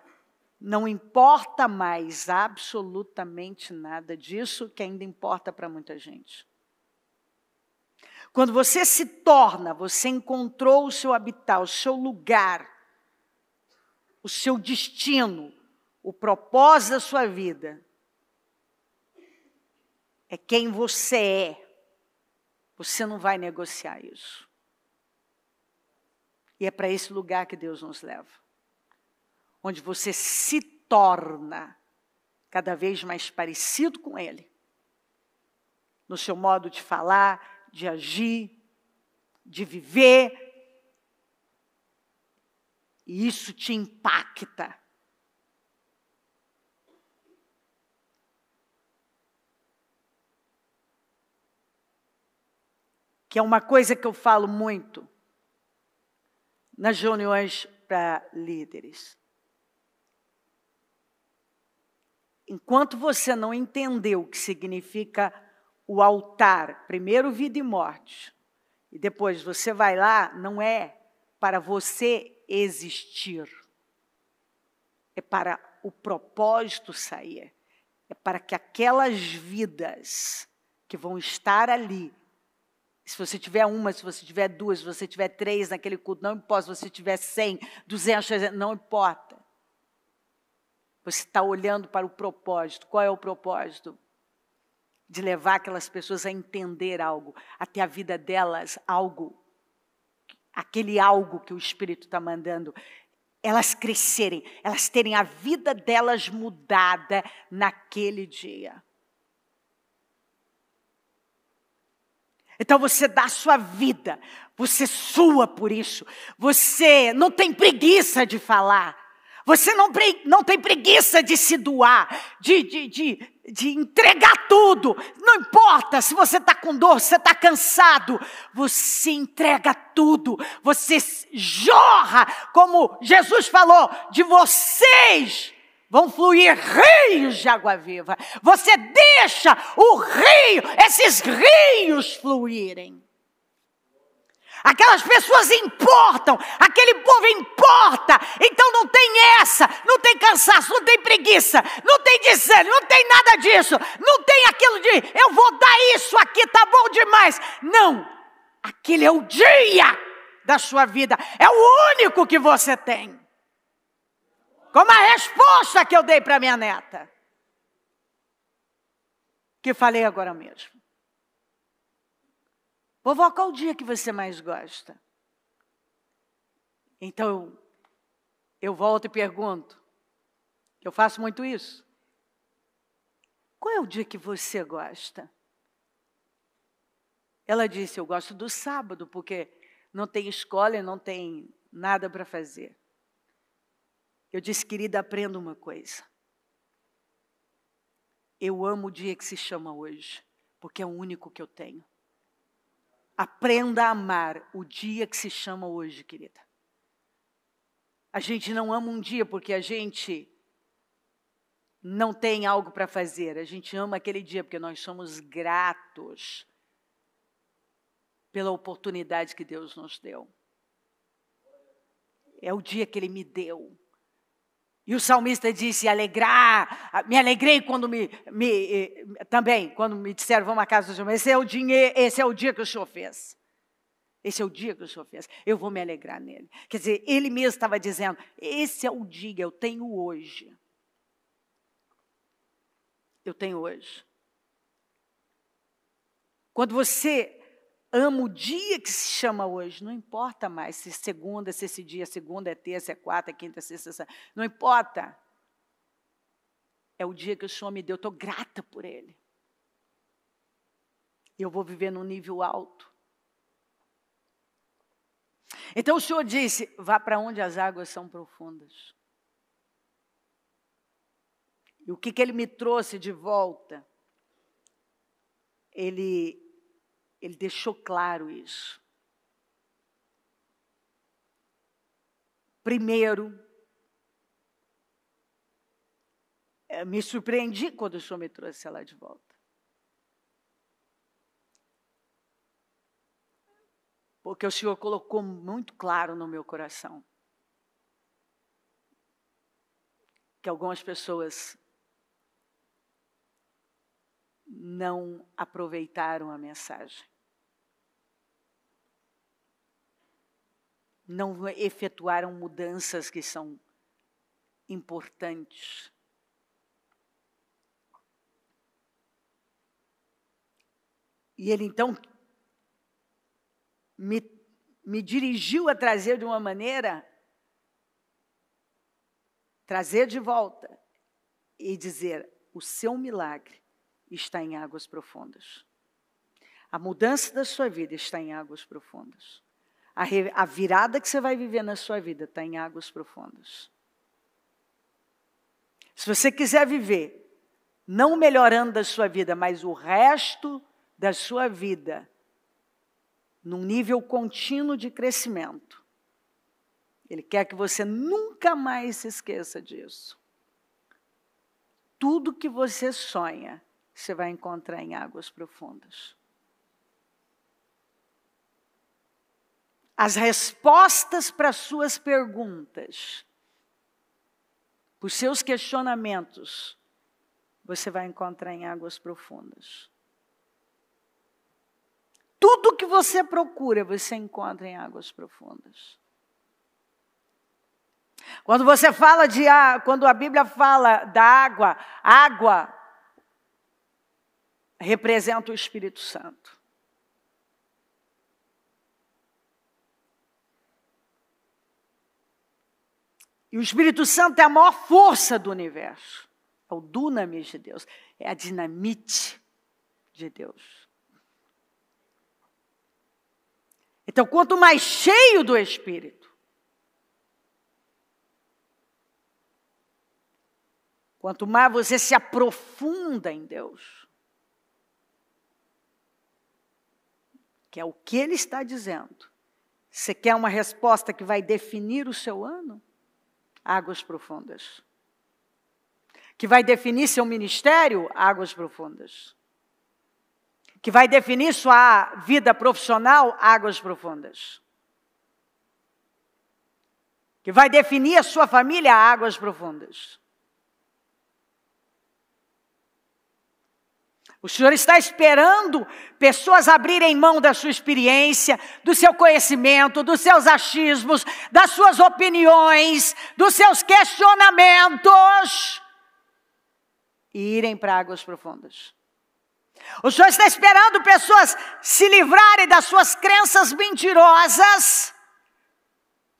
não importa mais absolutamente nada disso, que ainda importa para muita gente. Quando você se torna, você encontrou o seu habitat, o seu lugar, o seu destino, o propósito da sua vida. É quem você é. Você não vai negociar isso. E é para esse lugar que Deus nos leva. Onde você se torna cada vez mais parecido com Ele. No seu modo de falar, de agir, de viver. E isso te impacta. Que é uma coisa que eu falo muito nas reuniões para líderes. Enquanto você não entendeu o que significa o altar, primeiro vida e morte, e depois você vai lá, não é para você existir, é para o propósito sair, é para que aquelas vidas que vão estar ali, se você tiver uma, se você tiver duas, se você tiver três naquele culto, não importa, se você tiver 100, 200, 300, não importa. Você está olhando para o propósito. Qual é o propósito? De levar aquelas pessoas a entender algo, a ter a vida delas algo, aquele algo que o Espírito está mandando, elas crescerem, elas terem a vida delas mudada naquele dia. Então você dá a sua vida, você sua por isso, você não tem preguiça de falar, você não tem preguiça de se doar, de entregar tudo. Não importa se você está com dor, se você está cansado, você entrega tudo, você jorra, como Jesus falou, de vocês vão fluir rios de água viva. Você deixa o rio, esses rios fluírem. Aquelas pessoas importam, aquele povo importa. Então não tem essa, não tem cansaço, não tem preguiça, não tem desânimo, não tem nada disso. Não tem aquilo de, eu vou dar isso aqui, tá bom demais. Não, aquele é o dia da sua vida, é o único que você tem. Como a resposta que eu dei para minha neta, que falei agora mesmo. Vovó, qual o dia que você mais gosta? Então, eu volto e pergunto. Eu faço muito isso. Qual é o dia que você gosta? Ela disse, eu gosto do sábado, porque não tem escola e não tem nada para fazer. Eu disse, querida, aprenda uma coisa. Eu amo o dia que se chama hoje, porque é o único que eu tenho. Aprenda a amar o dia que se chama hoje, querida. A gente não ama um dia porque a gente não tem algo para fazer. A gente ama aquele dia porque nós somos gratos pela oportunidade que Deus nos deu. É o dia que Ele me deu. E o salmista disse, me alegrei quando também, quando me disseram, vamos à casa do Senhor, esse é o dia que o Senhor fez. Esse é o dia que o Senhor fez, eu vou me alegrar nele. Quer dizer, Ele mesmo estava dizendo, esse é o dia, eu tenho hoje. Eu tenho hoje. Quando você ama o dia que se chama hoje, não importa mais se segunda, se esse dia é segunda, é terça, é quarta, é quinta, é sexta, não importa. É o dia que o Senhor me deu, eu estou grata por ele. Eu vou viver num nível alto. Então o Senhor disse, vá para onde as águas são profundas. E o que Ele me trouxe de volta? Ele deixou claro isso. Primeiro, me surpreendi quando o Senhor me trouxe ela de volta. Porque o Senhor colocou muito claro no meu coração que algumas pessoas não aproveitaram a mensagem. Não efetuaram mudanças que são importantes. E Ele então me dirigiu a trazer de uma maneira, trazer de volta e dizer, o seu milagre está em águas profundas. A mudança da sua vida está em águas profundas. A virada que você vai viver na sua vida está em águas profundas. Se você quiser viver, não melhorando da sua vida, mas o resto da sua vida, num nível contínuo de crescimento, Ele quer que você nunca mais se esqueça disso. Tudo que você sonha, você vai encontrar em águas profundas. As respostas para as suas perguntas, para os seus questionamentos, você vai encontrar em águas profundas. Tudo que você procura, você encontra em águas profundas. Quando você fala quando a Bíblia fala da água, água representa o Espírito Santo. E o Espírito Santo é a maior força do universo. É o dunamis de Deus. É a dinamite de Deus. Então, quanto mais cheio do Espírito, quanto mais você se aprofunda em Deus, que é o que Ele está dizendo. Você quer uma resposta que vai definir o seu ano? Águas profundas. Que vai definir seu ministério? Águas profundas. Que vai definir sua vida profissional? Águas profundas. Que vai definir a sua família? Águas profundas. O Senhor está esperando pessoas abrirem mão da sua experiência, do seu conhecimento, dos seus achismos, das suas opiniões, dos seus questionamentos e irem para águas profundas. O Senhor está esperando pessoas se livrarem das suas crenças mentirosas,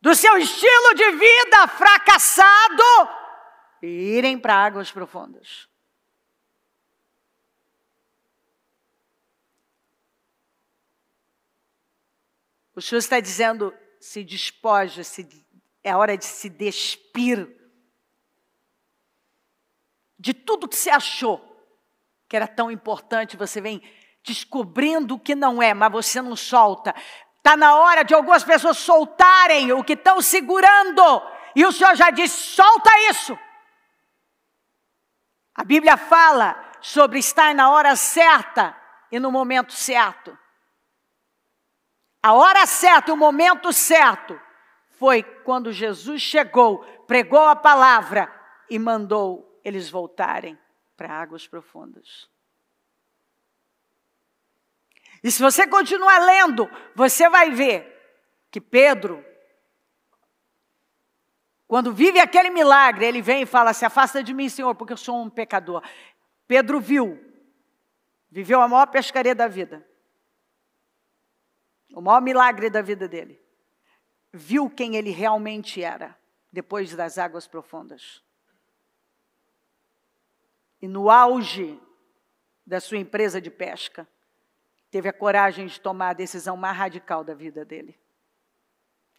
do seu estilo de vida fracassado e irem para águas profundas. O Senhor está dizendo, se despoja, é hora de se despir de tudo que você achou que era tão importante. Você vem descobrindo o que não é, mas você não solta. Está na hora de algumas pessoas soltarem o que estão segurando. E o Senhor já disse, solta isso. A Bíblia fala sobre estar na hora certa e no momento certo. A hora certa e o momento certo foi quando Jesus chegou, pregou a palavra e mandou eles voltarem para águas profundas. E se você continuar lendo, você vai ver que Pedro, quando vive aquele milagre, ele vem e fala, se afasta de mim, Senhor, porque eu sou um pecador. Pedro viveu a maior pescaria da vida. O maior milagre da vida dele. Viu quem ele realmente era, depois das águas profundas. E no auge da sua empresa de pesca, teve a coragem de tomar a decisão mais radical da vida dele.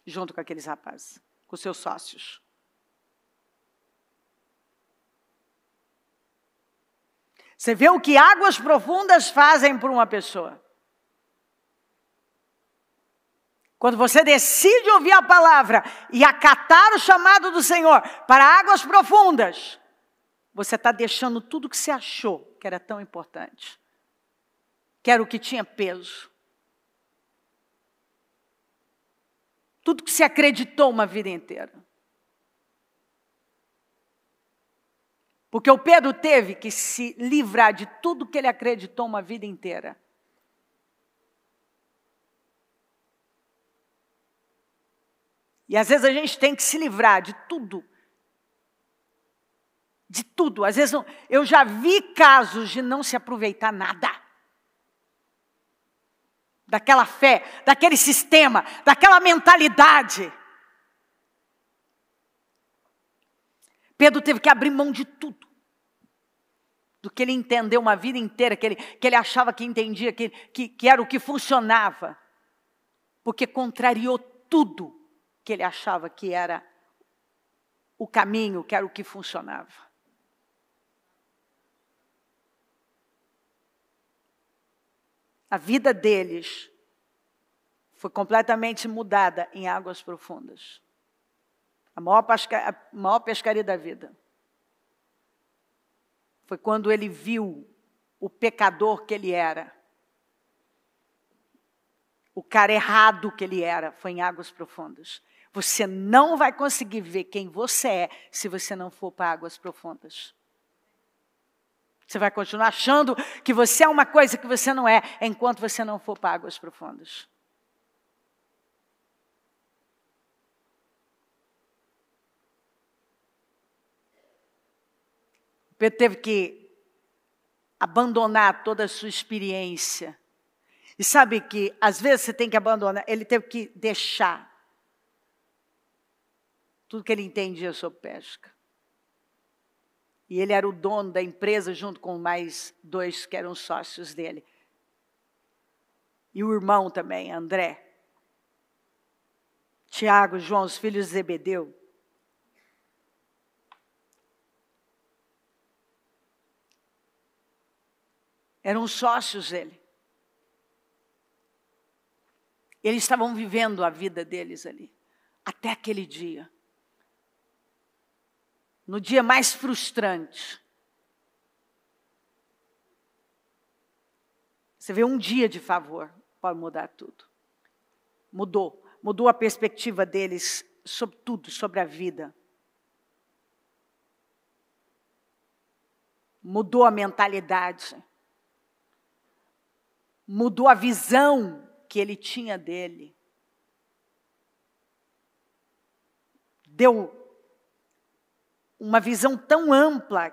Junto com aqueles rapazes, com seus sócios. Você vê o que águas profundas fazem por uma pessoa. Quando você decide ouvir a palavra e acatar o chamado do Senhor para águas profundas, você está deixando tudo que você achou que era tão importante, que era o que tinha peso. Tudo que você acreditou uma vida inteira. Porque o Pedro teve que se livrar de tudo que ele acreditou uma vida inteira. E às vezes a gente tem que se livrar de tudo. De tudo. Às vezes eu já vi casos de não se aproveitar nada. Daquela fé, daquele sistema, daquela mentalidade. Pedro teve que abrir mão de tudo. Do que ele entendeu uma vida inteira, que ele achava que entendia, que era o que funcionava. Porque contrariou tudo que ele achava que era o caminho, que era o que funcionava. A vida deles foi completamente mudada em águas profundas. A maior pescaria da vida. Foi quando ele viu o pecador que ele era. O cara errado que ele era, foi em águas profundas. Você não vai conseguir ver quem você é se você não for para águas profundas. Você vai continuar achando que você é uma coisa que você não é, enquanto você não for para águas profundas. Pedro teve que abandonar toda a sua experiência. E sabe que às vezes você tem que abandonar, ele teve que deixar tudo que ele entendia sobre pesca. E ele era o dono da empresa junto com mais 2 que eram sócios dele. E o irmão também, André. Tiago, João, os filhos de Zebedeu. Eram sócios dele. Eles estavam vivendo a vida deles ali. Até aquele dia. No dia mais frustrante. Você vê um dia de favor, pode mudar tudo. Mudou a perspectiva deles sobre tudo, sobre a vida. Mudou a mentalidade. Mudou a visão que ele tinha dele. Deu uma visão tão ampla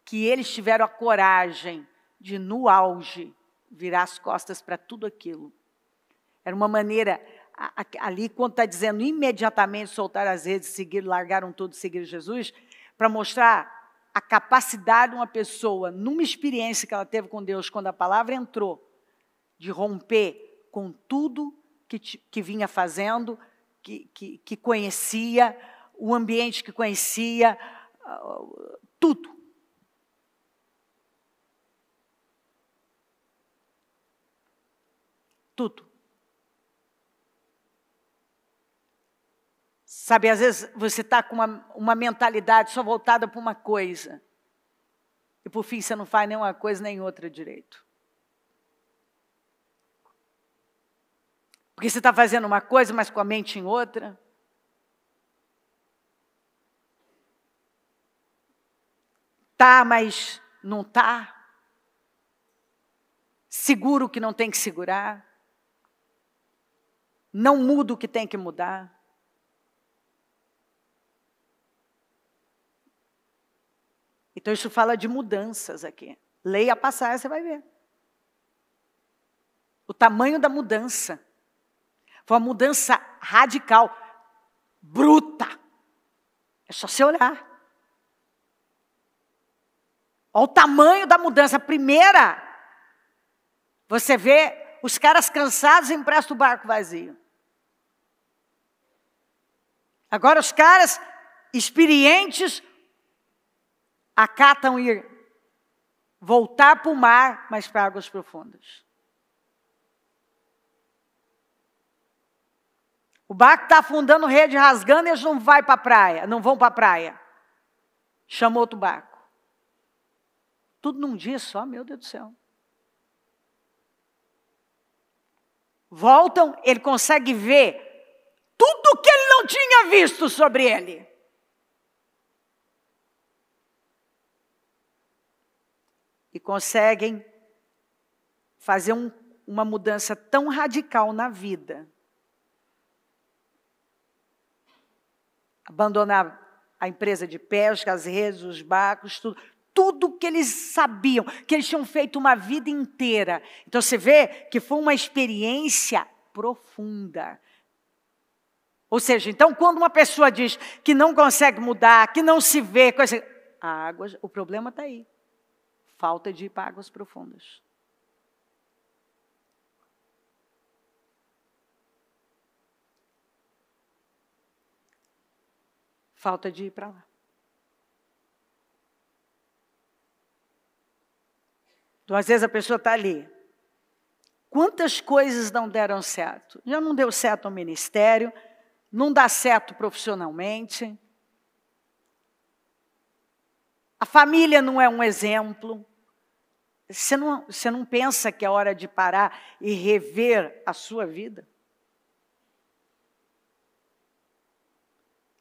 que eles tiveram a coragem de, no auge, virar as costas para tudo aquilo. Era uma maneira, ali quando está dizendo imediatamente soltar as redes, largaram tudo e seguir Jesus, para mostrar a capacidade de uma pessoa, numa experiência que ela teve com Deus, quando a palavra entrou, de romper com tudo que vinha fazendo, que conhecia, o ambiente que conhecia, tudo. Tudo. Sabe, às vezes você está com uma mentalidade só voltada para uma coisa. E por fim você não faz nenhuma coisa nem outra direito. Porque você está fazendo uma coisa, mas com a mente em outra. Tá, mas não tá. Segura o que não tem que segurar. Não muda o que tem que mudar. Então isso fala de mudanças aqui. Leia a passagem, você vai ver. O tamanho da mudança. Foi uma mudança radical, bruta. É só você olhar. Olha o tamanho da mudança. A primeira, você vê os caras cansados e emprestam o barco vazio. Agora os caras experientes acatam ir voltar para o mar, mas para águas profundas. O barco está afundando, rede rasgando, e eles não vão para a praia, não vão para a praia. Chamou outro barco. Tudo num dia só, meu Deus do céu. Voltam, ele consegue ver tudo que ele não tinha visto sobre ele. E conseguem fazer uma mudança tão radical na vida. Abandonar a empresa de pesca, as redes, os barcos, tudo que eles sabiam, que eles tinham feito uma vida inteira. Então você vê que foi uma experiência profunda. Ou seja, então quando uma pessoa diz que não consegue mudar, que não se vê, o problema está aí. Falta de ir para águas profundas. Falta de ir para lá. Então, às vezes a pessoa está ali. Quantas coisas não deram certo? Já não deu certo no ministério, não dá certo profissionalmente. A família não é um exemplo. Você não pensa que é hora de parar e rever a sua vida?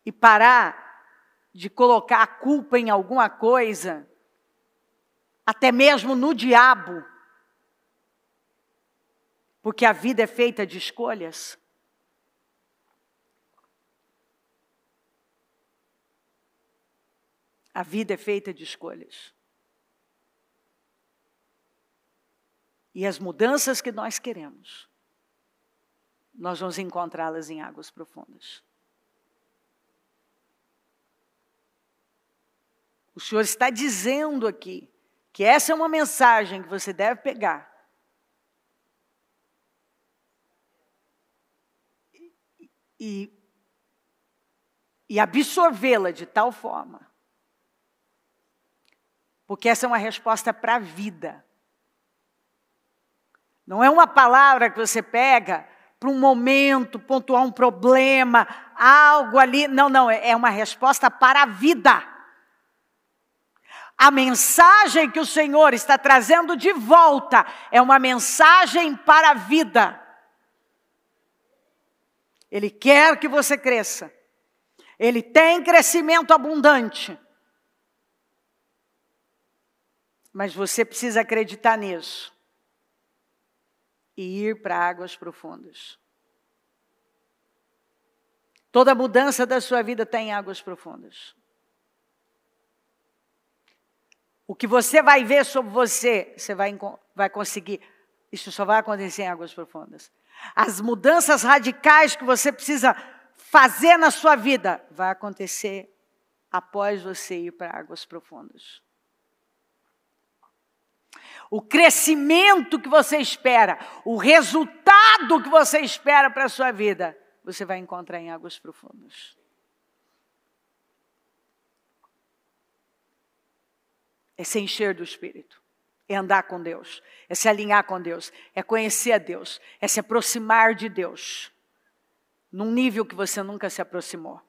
E parar de colocar a culpa em alguma coisa, até mesmo no diabo, porque a vida é feita de escolhas. A vida é feita de escolhas. E as mudanças que nós queremos, nós vamos encontrá-las em águas profundas. O Senhor está dizendo aqui que essa é uma mensagem que você deve pegar e absorvê-la de tal forma, porque essa é uma resposta para a vida. Não é uma palavra que você pega para um momento, pontuar um problema, algo ali. Não, é uma resposta para a vida. A mensagem que o Senhor está trazendo de volta é uma mensagem para a vida. Ele quer que você cresça. Ele tem crescimento abundante. Mas você precisa acreditar nisso. E ir para águas profundas. Toda mudança da sua vida está em águas profundas. O que você vai ver sobre você vai conseguir. Isso só vai acontecer em águas profundas. As mudanças radicais que você precisa fazer na sua vida vai acontecer após você ir para águas profundas. o crescimento que você espera, o resultado que você espera para a sua vida, você vai encontrar em águas profundas. É se encher do Espírito, é andar com Deus, é se alinhar com Deus, é conhecer a Deus, é se aproximar de Deus, num nível que você nunca se aproximou.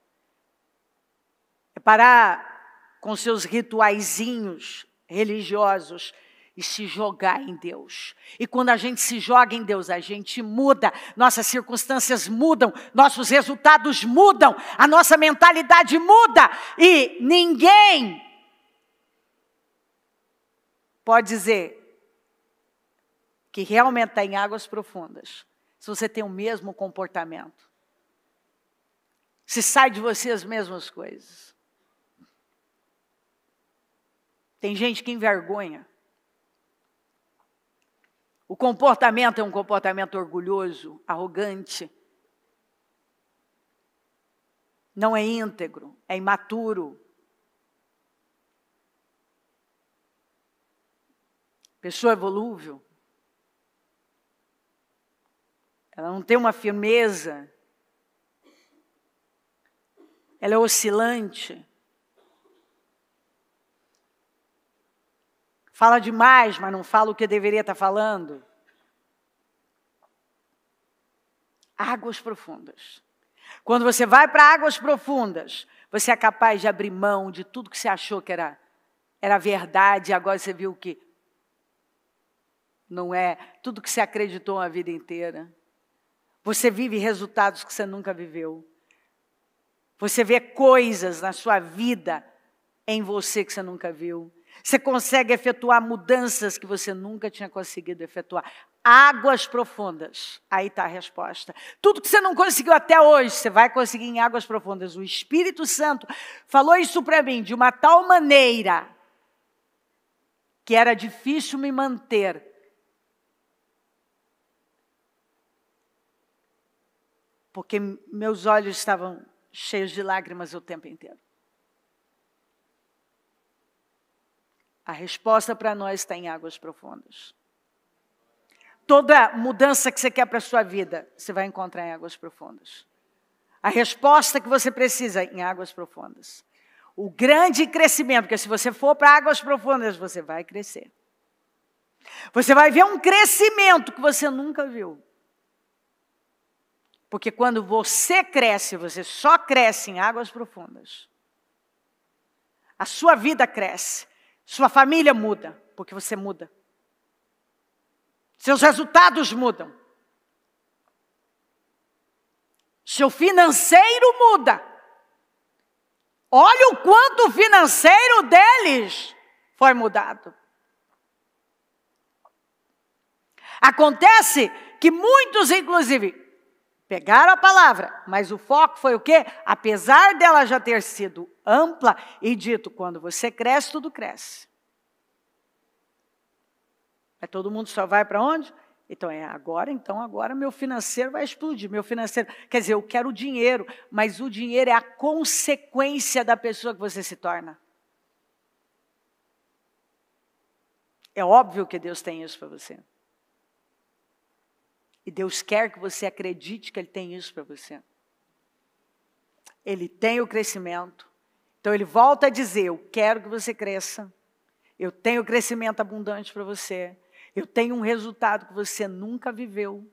É parar com seus rituaizinhos religiosos e se jogar em Deus. E quando a gente se joga em Deus, a gente muda, nossas circunstâncias mudam, nossos resultados mudam, a nossa mentalidade muda. E ninguém pode dizer que realmente está em águas profundas se você tem o mesmo comportamento. Se sai de você as mesmas coisas. Tem gente que envergonha. O comportamento é um comportamento orgulhoso, arrogante. Não é íntegro, é imaturo. Pessoa volúvel. Ela não tem uma firmeza. Ela é oscilante. Fala demais, mas não fala o que deveria estar falando. Águas profundas. Quando você vai para águas profundas, você é capaz de abrir mão de tudo que você achou que era verdade, e agora você viu que não é. Tudo que você acreditou a vida inteira. Você vive resultados que você nunca viveu. Você vê coisas na sua vida em você que você nunca viu. Você consegue efetuar mudanças que você nunca tinha conseguido efetuar. Águas profundas. Aí está a resposta. Tudo que você não conseguiu até hoje, você vai conseguir em águas profundas. O Espírito Santo falou isso para mim de uma tal maneira que era difícil me manter. Porque meus olhos estavam cheios de lágrimas o tempo inteiro. A resposta para nós está em águas profundas. Toda mudança que você quer para a sua vida, você vai encontrar em águas profundas. A resposta que você precisa em águas profundas. O grande crescimento, porque se você for para águas profundas, você vai crescer. Você vai ver um crescimento que você nunca viu. Porque quando você cresce, você só cresce em águas profundas. A sua vida cresce. Sua família muda, porque você muda. Seus resultados mudam. Seu financeiro muda. Olha o quanto o financeiro deles foi mudado. Acontece que muitos, inclusive, pegaram a palavra, mas o foco foi o quê? Apesar dela já ter sido ampla e dito, quando você cresce, tudo cresce. Mas todo mundo só vai para onde? Então agora meu financeiro vai explodir. Meu financeiro, quer dizer, eu quero dinheiro, mas o dinheiro é a consequência da pessoa que você se torna. É óbvio que Deus tem isso para você. E Deus quer que você acredite que Ele tem isso para você. Ele tem o crescimento. Então Ele volta a dizer, eu quero que você cresça. Eu tenho crescimento abundante para você. Eu tenho um resultado que você nunca viveu.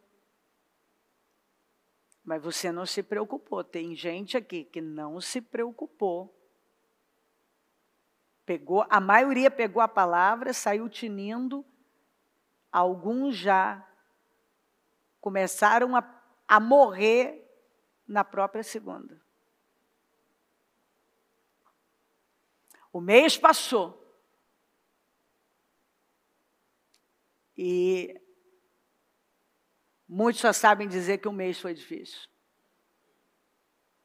Mas você não se preocupou. Tem gente aqui que não se preocupou. A maioria pegou a palavra, saiu tinindo. Alguns já começaram a morrer na própria segunda. O mês passou. E muitos só sabem dizer que o mês foi difícil.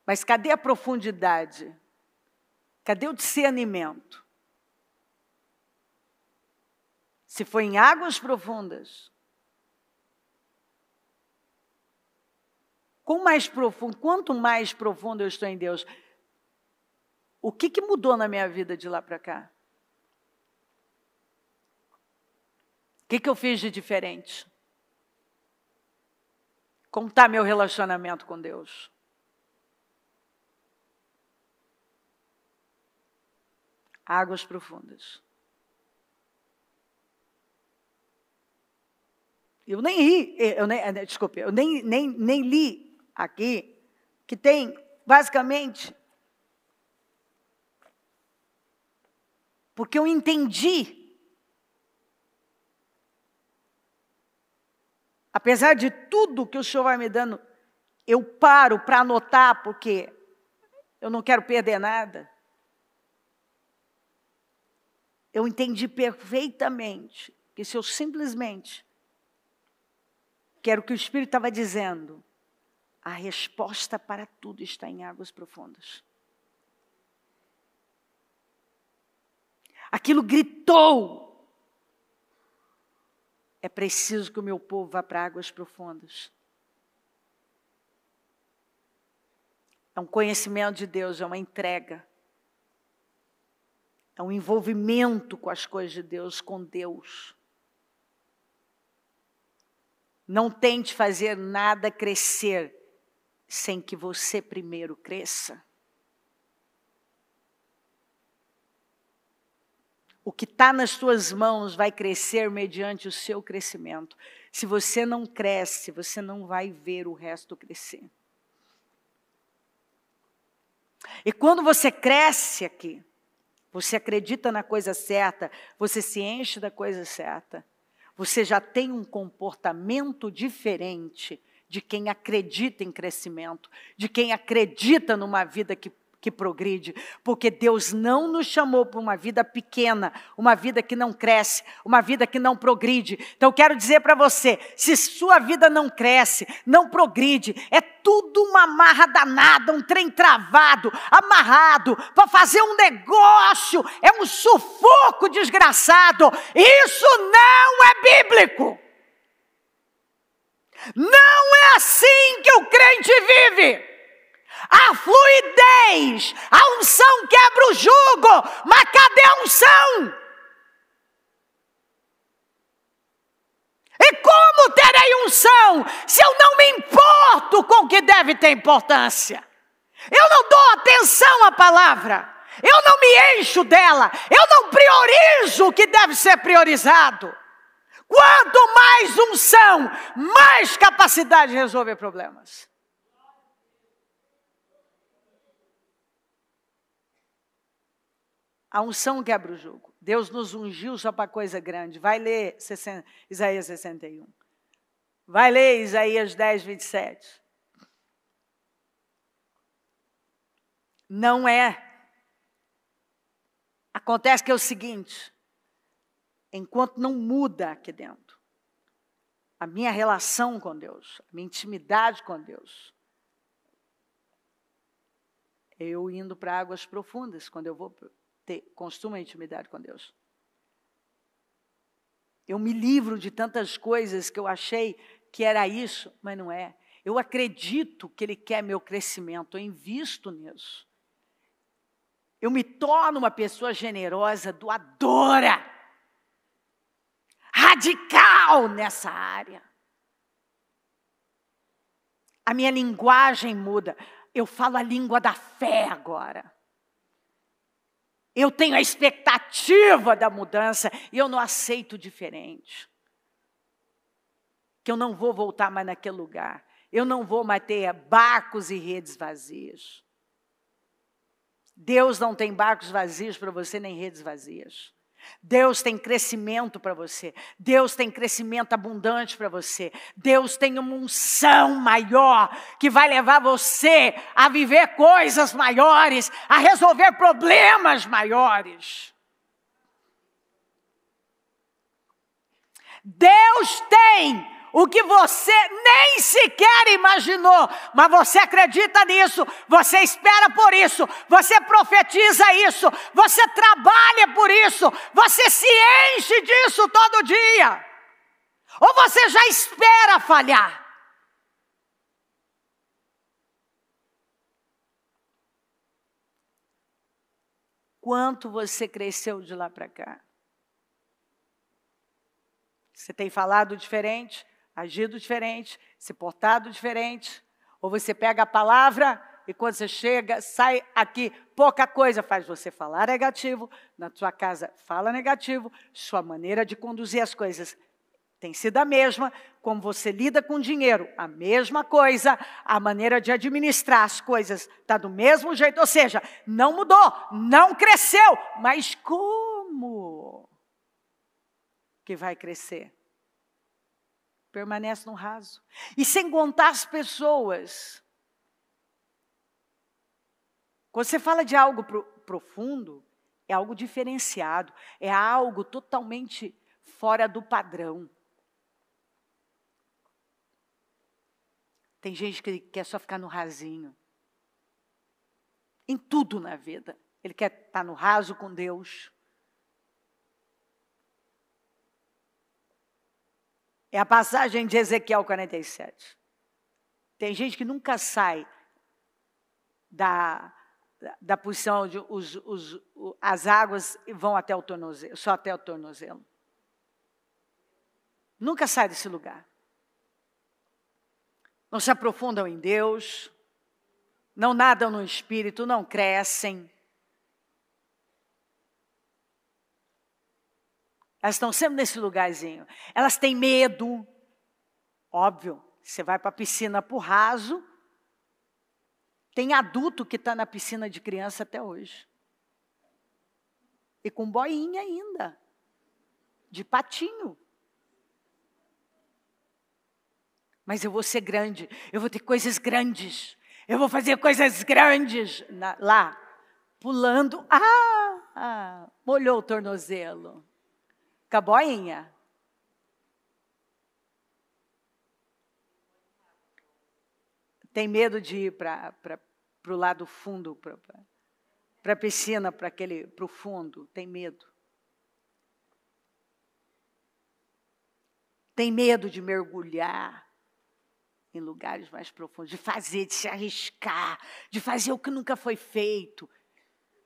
Mas cadê a profundidade? Cadê o discernimento? Se foi em águas profundas, quanto mais profundo eu estou em Deus, o que mudou na minha vida de lá para cá? que eu fiz de diferente? Como está meu relacionamento com Deus? Águas profundas. Eu nem li aqui, que tem, basicamente, porque eu entendi, apesar de tudo que o Senhor vai me dando, eu paro para anotar, porque eu não quero perder nada. Eu entendi perfeitamente que se eu simplesmente quero o que o Espírito estava dizendo, a resposta para tudo está em águas profundas. Aquilo gritou. É preciso que o meu povo vá para águas profundas. É um conhecimento de Deus, é uma entrega. É um envolvimento com as coisas de Deus, com Deus. Não tente fazer nada crescer sem que você primeiro cresça. O que está nas tuas mãos vai crescer mediante o seu crescimento. Se você não cresce, você não vai ver o resto crescer. E quando você cresce aqui, você acredita na coisa certa, você se enche da coisa certa, você já tem um comportamento diferente de quem acredita em crescimento, de quem acredita numa vida que progride, porque Deus não nos chamou para uma vida pequena, uma vida que não cresce, uma vida que não progride. Então eu quero dizer para você, se sua vida não cresce, não progride, é tudo uma marra danada, um trem travado, amarrado, para fazer um negócio, é um sufoco desgraçado. Isso não é bíblico. Não é assim que o crente vive. A fluidez, a unção quebra o jugo, mas cadê a unção? E como terei unção se eu não me importo com o que deve ter importância? Eu não dou atenção à palavra, eu não me encho dela, eu não priorizo o que deve ser priorizado. Quanto mais unção, mais capacidade de resolver problemas. A unção quebra o jugo. Deus nos ungiu só para coisa grande. Vai ler Isaías 61. Vai ler Isaías 10, 27. Não é. Acontece que é o seguinte. Enquanto não muda aqui dentro, a minha relação com Deus, a minha intimidade com Deus, eu indo para águas profundas, quando eu vou construo uma intimidade com Deus. Eu me livro de tantas coisas que eu achei que era isso, mas não é. Eu acredito que Ele quer meu crescimento, eu invisto nisso. Eu me torno uma pessoa generosa, doadora, radical nessa área. A minha linguagem muda. Eu falo a língua da fé agora. Eu tenho a expectativa da mudança e eu não aceito diferente. Que eu não vou voltar mais naquele lugar. Eu não vou mais ter barcos e redes vazias. Deus não tem barcos vazios para você, nem redes vazias. Deus tem crescimento para você. Deus tem crescimento abundante para você. Deus tem uma unção maior que vai levar você a viver coisas maiores, a resolver problemas maiores. Deus tem o que você nem sequer imaginou, mas você acredita nisso, você espera por isso, você profetiza isso, você trabalha por isso, você se enche disso todo dia. Ou você já espera falhar? Quanto você cresceu de lá para cá? Você tem falado diferente, agido diferente, se portado diferente, ou você pega a palavra e quando você chega, sai aqui, pouca coisa faz você falar negativo, na sua casa fala negativo, sua maneira de conduzir as coisas tem sido a mesma, como você lida com dinheiro, a mesma coisa, a maneira de administrar as coisas está do mesmo jeito, ou seja, não mudou, não cresceu, mas como que vai crescer? Permanece no raso. E sem contar as pessoas. Quando você fala de algo profundo, é algo diferenciado, é algo totalmente fora do padrão. Tem gente que quer só ficar no rasinho. Em tudo na vida. Ele quer estar no raso com Deus. É a passagem de Ezequiel 47. Tem gente que nunca sai da posição onde as águas vão até o tornozelo, só até o tornozelo. Nunca sai desse lugar. Não se aprofundam em Deus, não nadam no Espírito, não crescem. Elas estão sempre nesse lugarzinho. Elas têm medo. Óbvio, você vai para a piscina por raso. Tem adulto que está na piscina de criança até hoje. E com boinha ainda. De patinho. Mas eu vou ser grande. Eu vou ter coisas grandes. Eu vou fazer coisas grandes. Lá. Pulando. Molhou o tornozelo. Com a boinha. Tem medo de ir para o lado fundo, para a piscina, para o fundo. Tem medo. Tem medo de mergulhar em lugares mais profundos, de fazer, de se arriscar, de fazer o que nunca foi feito,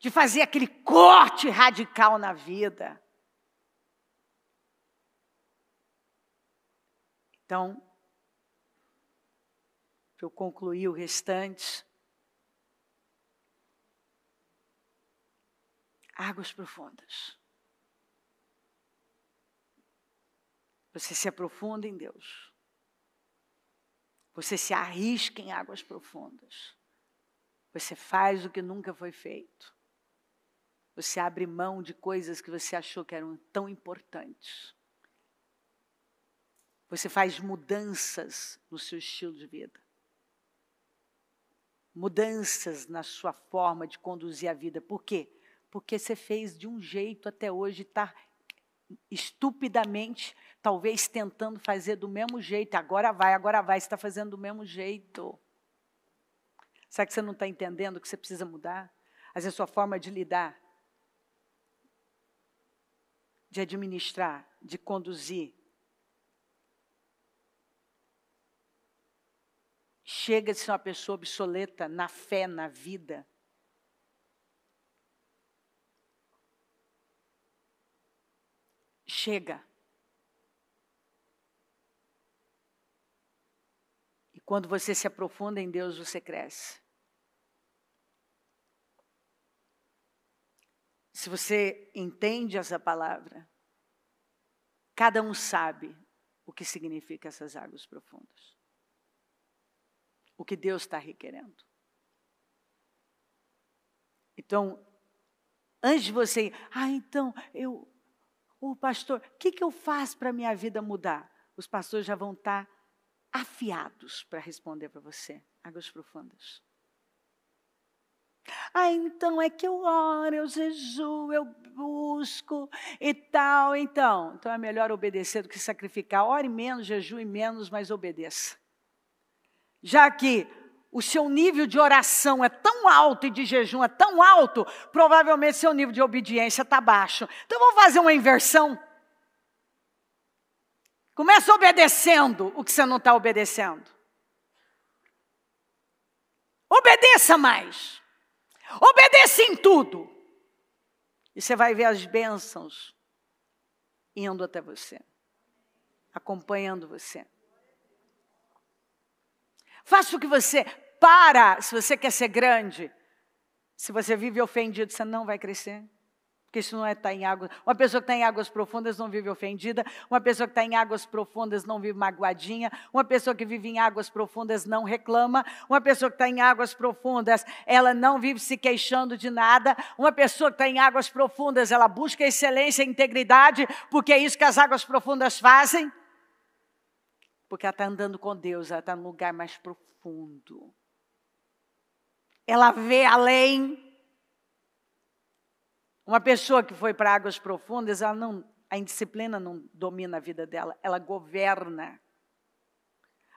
de fazer aquele corte radical na vida. Então, para eu concluir o restante, águas profundas. Você se aprofunda em Deus. Você se arrisca em águas profundas. Você faz o que nunca foi feito. Você abre mão de coisas que você achou que eram tão importantes. Você faz mudanças no seu estilo de vida. Mudanças na sua forma de conduzir a vida. Por quê? Porque você fez de um jeito até hoje, está estupidamente, talvez tentando fazer do mesmo jeito. Agora vai, você está fazendo do mesmo jeito. Será que você não está entendendo que você precisa mudar? Às vezes a sua forma de lidar, de administrar, de conduzir, chega de ser uma pessoa obsoleta na fé, na vida. Chega. E quando você se aprofunda em Deus, você cresce. Se você entende essa palavra, cada um sabe o que significa essas águas profundas. O que Deus está requerendo. Então, antes de você ir, então, pastor, o que eu faço para a minha vida mudar? Os pastores já vão estar afiados para responder para você. Águas profundas. Então é que eu oro, eu jejuo, eu busco e tal. Então é melhor obedecer do que sacrificar. Ore menos, jejue menos, mas obedeça. Já que o seu nível de oração é tão alto e de jejum é tão alto, provavelmente seu nível de obediência está baixo. Então vamos fazer uma inversão. Começa obedecendo o que você não está obedecendo. Obedeça mais. Obedeça em tudo. E você vai ver as bênçãos indo até você. acompanhando você. Faça o que você... se você quer ser grande. Se você vive ofendido, você não vai crescer. Porque isso não é estar em águas... Uma pessoa que está em águas profundas não vive ofendida. Uma pessoa que está em águas profundas não vive magoadinha. Uma pessoa que vive em águas profundas não reclama. Uma pessoa que está em águas profundas, ela não vive se queixando de nada. Uma pessoa que está em águas profundas, ela busca excelência e integridade, porque é isso que as águas profundas fazem. Porque ela está andando com Deus, ela está num lugar mais profundo. Ela vê além. Uma pessoa que foi para águas profundas, a indisciplina não domina a vida dela, ela governa.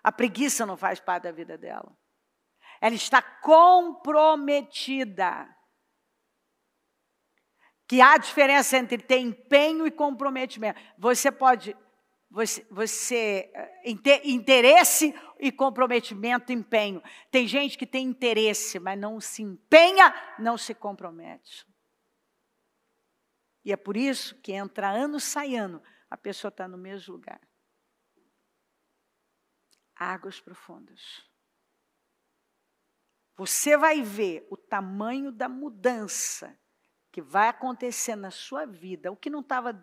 A preguiça não faz parte da vida dela. Ela está comprometida. Que há diferença entre ter empenho e comprometimento. Você pode... interesse e comprometimento, empenho. Tem gente que tem interesse, mas não se empenha, não se compromete. E é por isso que entra ano, sai ano, a pessoa está no mesmo lugar. Águas profundas. Você vai ver o tamanho da mudança que vai acontecer na sua vida. O que não estava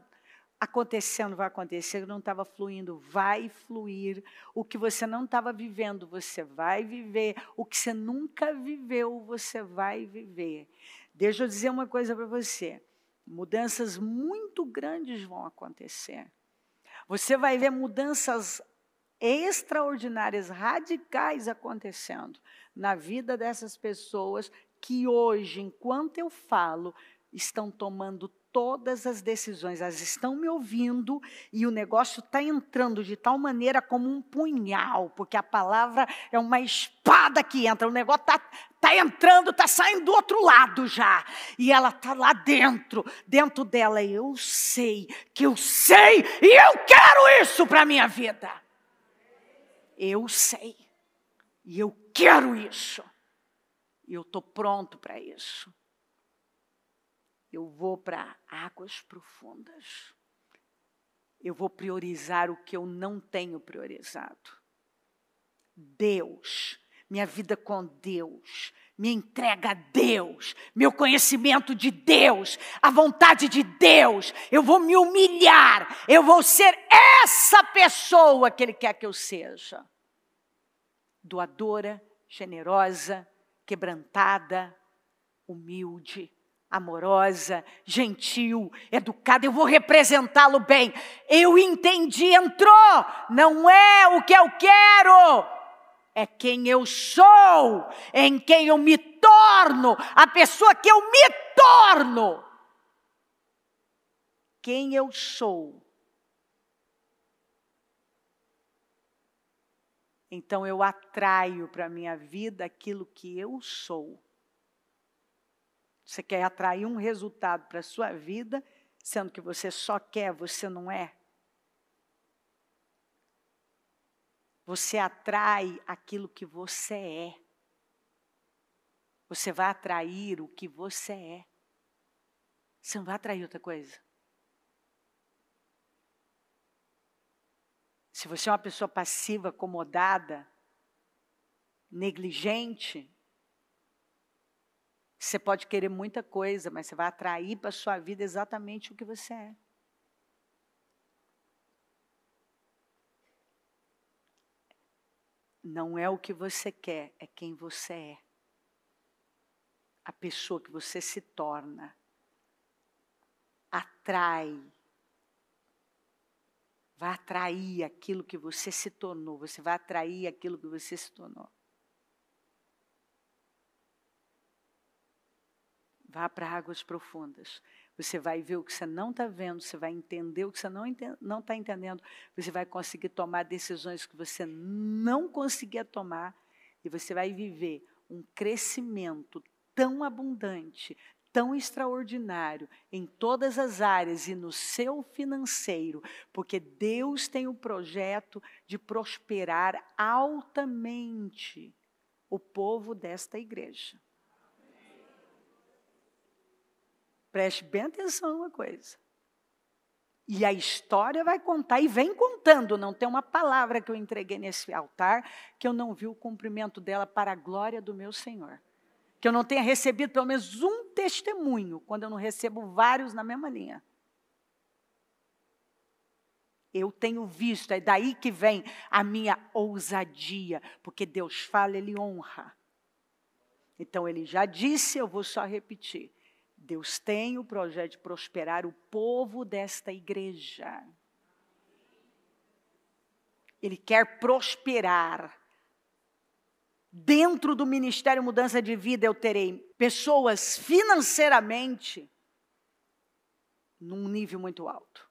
acontecendo vai acontecer, o que não estava fluindo vai fluir. O que você não estava vivendo, você vai viver. O que você nunca viveu, você vai viver. Deixa eu dizer uma coisa para você. Mudanças muito grandes vão acontecer. Você vai ver mudanças extraordinárias, radicais acontecendo na vida dessas pessoas que hoje, enquanto eu falo, estão tomando todas as decisões. Elas estão me ouvindo e o negócio está entrando de tal maneira como um punhal, porque a palavra é uma espada que entra. O negócio está entrando, está saindo do outro lado já. E ela está lá dentro dela. Eu sei que eu sei e eu quero isso para a minha vida. Eu sei e eu quero isso. E eu estou pronto para isso. Eu vou para águas profundas. Eu vou priorizar o que eu não tenho priorizado. Deus, minha vida com Deus, minha entrega a Deus, meu conhecimento de Deus, a vontade de Deus. Eu vou me humilhar, eu vou ser essa pessoa que Ele quer que eu seja. Doadora, generosa, quebrantada, humilde, amorosa, gentil, educada. Eu vou representá-lo bem. Eu entendi, entrou. Não é o que eu quero. É quem eu sou. É em quem eu me torno. A pessoa que eu me torno. Quem eu sou. Então eu atraio para a minha vida aquilo que eu sou. Você quer atrair um resultado para a sua vida, sendo que você só quer, você não é? Você atrai aquilo que você é. Você vai atrair o que você é. Você não vai atrair outra coisa. Se você é uma pessoa passiva, acomodada, negligente, você pode querer muita coisa, mas você vai atrair para a sua vida exatamente o que você é. Não é o que você quer, é quem você é. A pessoa que você se torna. Atrai. Vai atrair aquilo que você se tornou. Você vai atrair aquilo que você se tornou. Vá para águas profundas. Você vai ver o que você não está vendo, você vai entender o que você não está entendendo. Você vai conseguir tomar decisões que você não conseguia tomar. E você vai viver um crescimento tão abundante, tão extraordinário, em todas as áreas e no seu financeiro. Porque Deus tem o projeto de prosperar altamente o povo desta igreja. Preste bem atenção numa coisa. E a história vai contar, e vem contando, não tem uma palavra que eu entreguei nesse altar, que eu não vi o cumprimento dela para a glória do meu Senhor. Que eu não tenha recebido pelo menos um testemunho, quando eu não recebo vários na mesma linha. Eu tenho visto, é daí que vem a minha ousadia, porque Deus fala, Ele honra. Então Ele já disse, eu vou só repetir. Deus tem o projeto de prosperar o povo desta igreja. Ele quer prosperar. Dentro do Ministério Mudança de Vida, eu terei pessoas financeiramente num nível muito alto.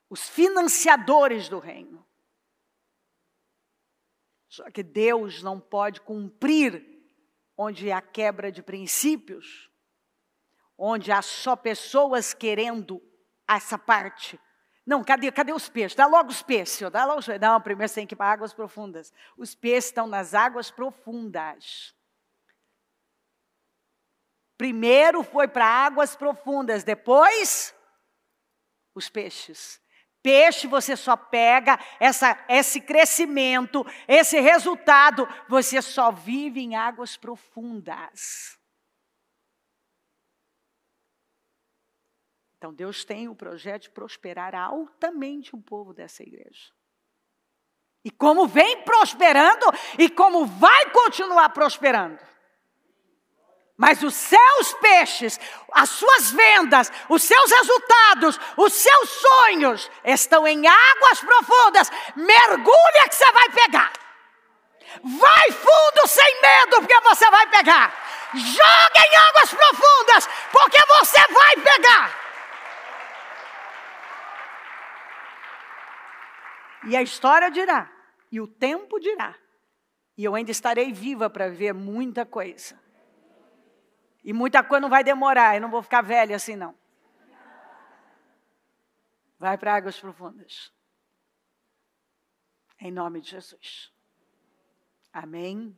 Os financiadores do reino. Só que Deus não pode cumprir onde há quebra de princípios, onde há só pessoas querendo essa parte. Não, cadê os peixes? Dá logo os peixes. Dá logo os peixes. Não, primeiro você tem que ir para águas profundas. Os peixes estão nas águas profundas. Primeiro foi para águas profundas, depois os peixes. Peixe você só pega esse crescimento, esse resultado, você só vive em águas profundas. Então Deus tem o projeto de prosperar altamente o povo dessa igreja. E como vem prosperando e como vai continuar prosperando. Mas os seus peixes, as suas vendas, os seus resultados, os seus sonhos estão em águas profundas. Mergulha que você vai pegar. Vai fundo sem medo, porque você vai pegar. Joga em águas profundas, porque você vai pegar. E a história dirá, e o tempo dirá. E eu ainda estarei viva para ver muita coisa. E muita coisa não vai demorar, eu não vou ficar velha assim não. Vai para águas profundas. Em nome de Jesus. Amém.